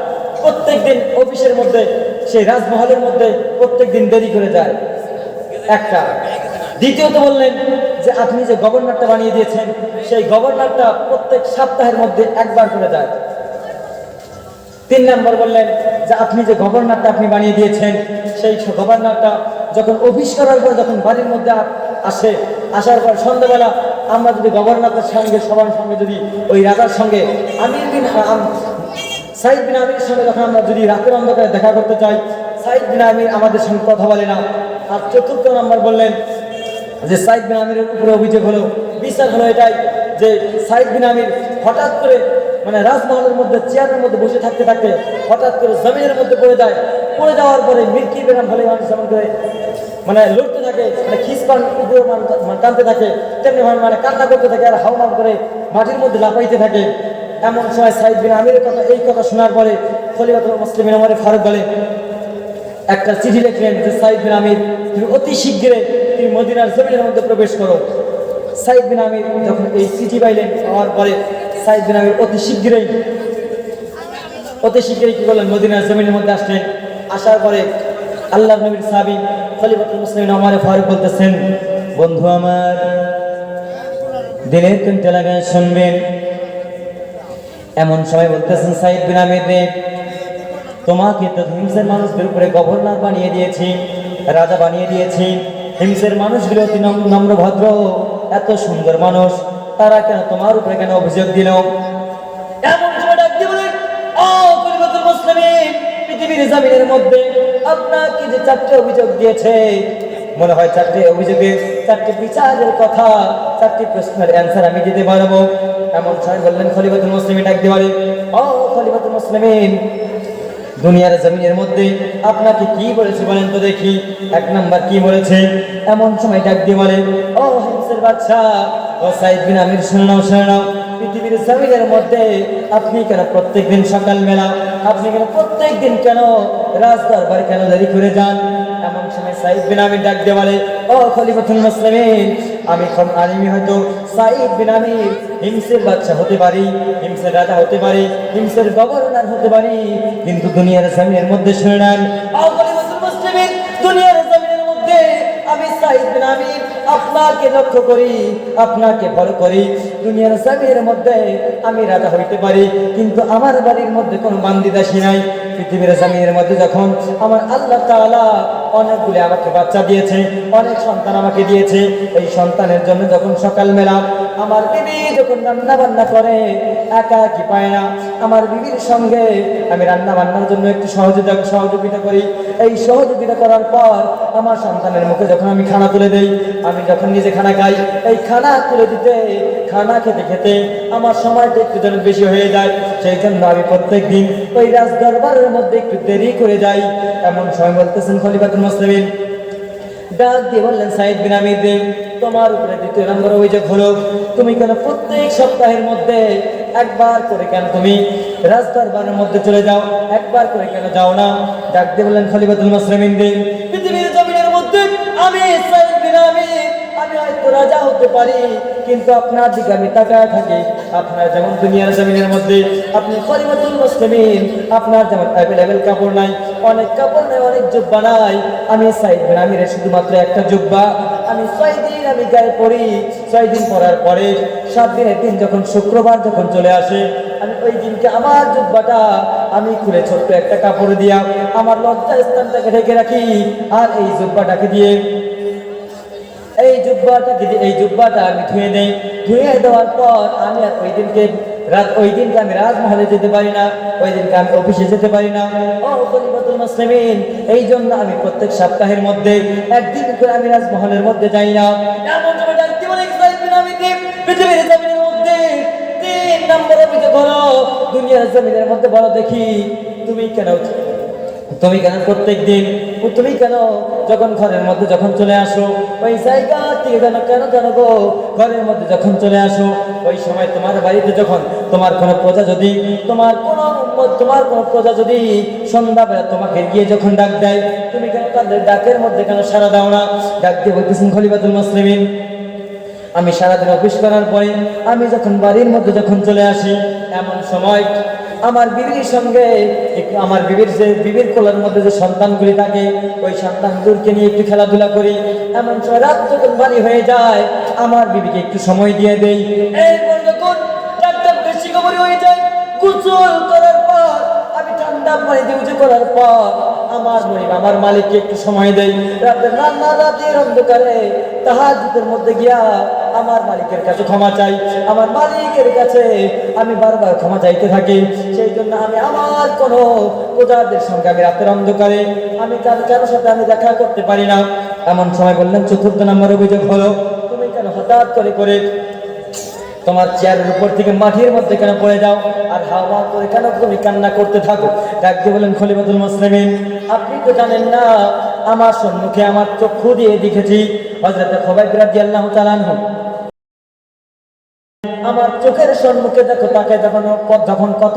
প্রত্যেকদিন অফিসের মধ্যে, সেই রাজমহলের মধ্যে প্রত্যেকদিন দেরি করে যায়, একটা। দ্বিতীয়ত বললেন যে আপনি যে গভর্নরটা বানিয়ে দিয়েছেন, সেই গভর্নরটা প্রত্যেক সপ্তাহের মধ্যে একবার করে যায়। 3 নম্বর বললেন যে আপনি যে গভর্নরটা আপনি বানিয়ে দিয়েছেন, সেই গভর্নরটা যখন অফিস করার পর যখন বাড়ির মধ্যে আসে, আসার পর সন্ধ্যাবেলা আমরা যদি গভর্নরের সঙ্গে, সবার সঙ্গে, যদি ওই রাজার সঙ্গে সাঈদ বিন আমিরের সঙ্গে যখন আমরা যদি রাতের অন্ধকারে দেখা করতে চাই, সাঈদ বিন আমির আমাদের সঙ্গে কথা বলে না। আর 4র্থ নম্বর বললেন যে সাঈদ বিন আমিরের উপরে অভিযোগ হলো, বিচার হলো এটাই যে সাঈদ বিন আমির হঠাৎ করে, মানে রাজমহলের মধ্যে চেয়ারের মধ্যে বসে থাকতে থাকতে হঠাৎ করে জমিনের মধ্যে পড়ে যায়। পড়ে যাওয়ার পরে মির্কি বেরাম হলে মানুষ যেমন করে মানে লড়তে থাকে, মানে খিসপান উপরে টানতে থাকে, তেমনি মানে কান্না করতে থাকে আর হাওমাও করে মাটির মধ্যে লাফাইতে থাকে। এমন সময় সাঈদ বিন আমিরের কথা, এই কথা শোনার পরে খলিফাতুল মুসলিমিন ওমর ফারুক বলে একটা চিঠি লিখলেন যে সাঈদ বিন আমির, তুমি অতি শীঘ্রই তুমি মদিনার জমিনের মধ্যে প্রবেশ করো। সাঈদ বিন আমির যখন এই চিঠি পাইলেন, পাওয়ার পরে সাঈদ বিন আমির অতি শীঘ্রই কি করলেন, মদিনার জমিনের মধ্যে আসলেন। আসার পরে আল্লাহর নবীর সাহাবী খলিফাতুল মুসলিমিন ওমর ফারুক বলতেছেন, বন্ধু আমার, দিলের কানটা লাগায় শুনবেন। এমন সময় বলতেছেন, সাঈদ বিন আমির রে, তোমাকে তো হিমসের মানুষদের উপরে গভর্নর বানিয়ে দিয়েছি, রাজা বানিয়ে দিয়েছি। হিমসের মানুষগুলো অতি নম্র ভদ্র, এত সুন্দর মানুষ, তারা কেন তোমার উপরে কেন অভিযোগ দিল? এমন সময় ডাক দিয়ে বলেন, ও খলিফাতুল মুসলিমিন, পৃথিবীর জমিনের মধ্যে আপনাকে যে 4টে অভিযোগ দিয়েছে, মনে হয় 4টে অভিযোগের 4টে বিচারের কথা, 4টি প্রশ্নের অ্যান্সার আমি দিতে পারবো। এমন সময় বললেন খলিফাতুল মুসলিমিন ডাক দিয়ে বলে, ও খলিফাতুল মুসলিমিন, দুনিয়ার জমিনের মধ্যে আপনাকে কি বলেছে বলেন তো দেখি। 1 নাম্বার কি বলেছে? এমন সময় ডাক দিয়ে বলে, ও হিমসের বাদশা, ও সাঈদ বিন আমির, শুনে নাও, পৃথিবীর জমিনের মধ্যে আপনি কেন প্রত্যেকদিন সকালবেলা, আপনি কেন প্রত্যেকদিন কেন রাজদরবারে কেন দেরি করে যান? এমন সময় সাঈদ বিন আমির ডাক দিয়ে বলে, ও খলিফাতুল মুসলিমিন, আমি হয়তো সাঈদ বিন আমির হিমসের বাদশা হতে পারি, হিমসের রাজা হতে পারি, হিমসের গভর্নর হতে পারি, কিন্তু দুনিয়ার জমিনের মধ্যে শুনে নেন, ও খলিফাতুল মুসলিমিন, দুনিয়ার জমিনের মধ্যে আমি সাঈদ বিন আমির আপনাকে লক্ষ্য করি, আপনাকে ফলো করি। দুনিয়ার জমিনের মধ্যে আমি রাজা হইতে পারি, কিন্তু আমার বাড়ির মধ্যে কোনো বান্দিদাসী নাই। পৃথিবীর জমিনের মধ্যে যখন আমার আল্লাহ তাআলা অনেকগুলি আমাকে বাচ্চা দিয়েছে, অনেক সন্তান আমাকে দিয়েছে। এই সন্তানের জন্য যখন সকালবেলা আমার বিবি যখন রান্না বান্না করে, একা কি পায় না, আমার বিবির সঙ্গে আমি রান্না বান্নার জন্য একটু সহযোগিতা করি। এই সহযোগিতা করার পর আমার সন্তানের মুখে যখন আমি খানা তুলে দেই, আমি যখন নিজে খানা খাই, এই খানা তুলে দিতে, খানা খেতে খেতে আমার সময়টা একটু যেন বেশি হয়ে যায়। সেই জন্য আমি প্রত্যেক দিন ওই রাজদরবারের মধ্যে একটু দেরি করে যাই। এমন সময় বলতেছেন খলিফাতুল মুসলিমিন ডাক দিয়ে বললেন, সাইদ বিন আমির, তোমার উপরে দ্বিতীয় নম্বর অভিযোগ হলো, তুমি কেন প্রত্যেক সপ্তাহের মধ্যে একবার করে কেন তুমি রাজদরবারের মধ্যে চলে যাও, একবার করে কেন যাও না? ডাক দিয়ে বললেন খলিফাতুল মুসলিমিন, পৃথিবীর জমিনের মধ্যে আমি সাইদ বিন আমির, আমি হয়তো রাজা হতে পারি, কিন্তু আপনার দিকে আমি তাকায় থাকি। আপনার যেমন দুনিয়ার জমিনের মধ্যে আপনি খলিফাতুল মুসলিমিন, আপনার যেমন অ্যাভেলেবেল কাপড় নাই, অনেক কাপড় নাই, অনেক জুব্বা নাই, আমি সাইদ বিন আমিরের শুধুমাত্র একটা জুব্বা, আমি 6 দিন আমি গায়ে পরি। 6 দিন পরার পরে 7 দিনের দিন যখন শুক্রবার যখন চলে আসে, আমি ওই দিনকে আমার জুব্বাটা আমি খুলে ছোট্ট একটা কাপড় দিয়া আমার লজ্জা স্থানটাকে ঢেকে রাখি। আর এই জুব্বাটাকে দিয়ে এই জুব্বাটা আমি ধুয়ে দেই। ধুয়ে দেওয়ার পর আমি আর ওই দিনকে আমি রাজমহলে যেতে পারি না, ওই দিনকে আমি অফিসে যেতে পারি না। ও খলিফাতুল মুসলিমিন, এই জন্য আমি প্রত্যেক সপ্তাহের মধ্যে একদিন করে আমি রাজমহলের মধ্যে যাই না। এমন সময় ডাকতে বলে, সাইদ বিন আমির, পৃথিবীর জমিনের মধ্যে 3 নম্বর অভিযোগ হলো, দুনিয়ার জমিনের মধ্যে বলো দেখি, তুমি কেন প্রত্যেক দিন, তুমি কেন যখন ঘরের মধ্যে যখন চলে আসো, ওই জায়গা থেকে কেন গো ঘরের মধ্যে যখন চলে আসো, ওই সময় তোমার বাড়িতে যখন তোমার কোনো প্রজা যদি সন্ধ্যাবেলা তোমাকে গিয়ে যখন ডাক দেয়, তুমি কেন তাদের ডাকের মধ্যে কেন সাড়া দাও না? ডাক দিয়ে বলতেছেন খলিফাতুল মুসলিমিন, আমি সারাদিন অফিস করার পরে আমি যখন বাড়ির মধ্যে যখন চলে আসি, এমন সময় আমার বিবির সঙ্গে আমার বিবির কোলের মধ্যে যে সন্তানগুলি থাকে, ওই সন্তানগুলোকে নিয়ে একটু খেলাধুলা করি। এমন সময় রাত যখন বাড়ি হয়ে যায়, আমার বিবিকে একটু সময় দিয়ে দেই। এরপর যখন রাতটা বেশি খবর হয়ে যায়, গোসল করার পর আমি ঠান্ডা পানি দিয়ে উঁচু করার পর আমার মালিককে একটু সময় দেই। রাতের অন্ধকারে তাহাজ্জুদের মধ্যে গিয়া আমার মালিকের কাছে ক্ষমা চাই, আমার মালিকের কাছে আমি বারবার ক্ষমা চাইতে থাকি। সেই জন্য আমি আমার কোনো প্রজাদের সঙ্গে আমি রাতের অন্ধকারে আমি কারোর সাথে আমি দেখা করতে পারি না। এমন সময় বললেন, চতুর্থ নম্বর অভিযোগ হলো, তুমি কেন হঠাৎ করে তোমার চেয়ারের উপর থেকে মাটির মধ্যে কেন পড়ে যাও, আর হাওয়া করে কেন তুমি কান্না করতে থাকো? ডাক দিয়ে বলেন খলিফাতুল মুসলিমিন, আপনি তো জানেন না, আমার সম্মুখে আমার চক্ষু দিয়ে দেখেছি হযরত খুবাইব রাদিয়াল্লাহু তাআলা আনহু আমার চোখের সম্মুখে দেখো তাকে যখন কত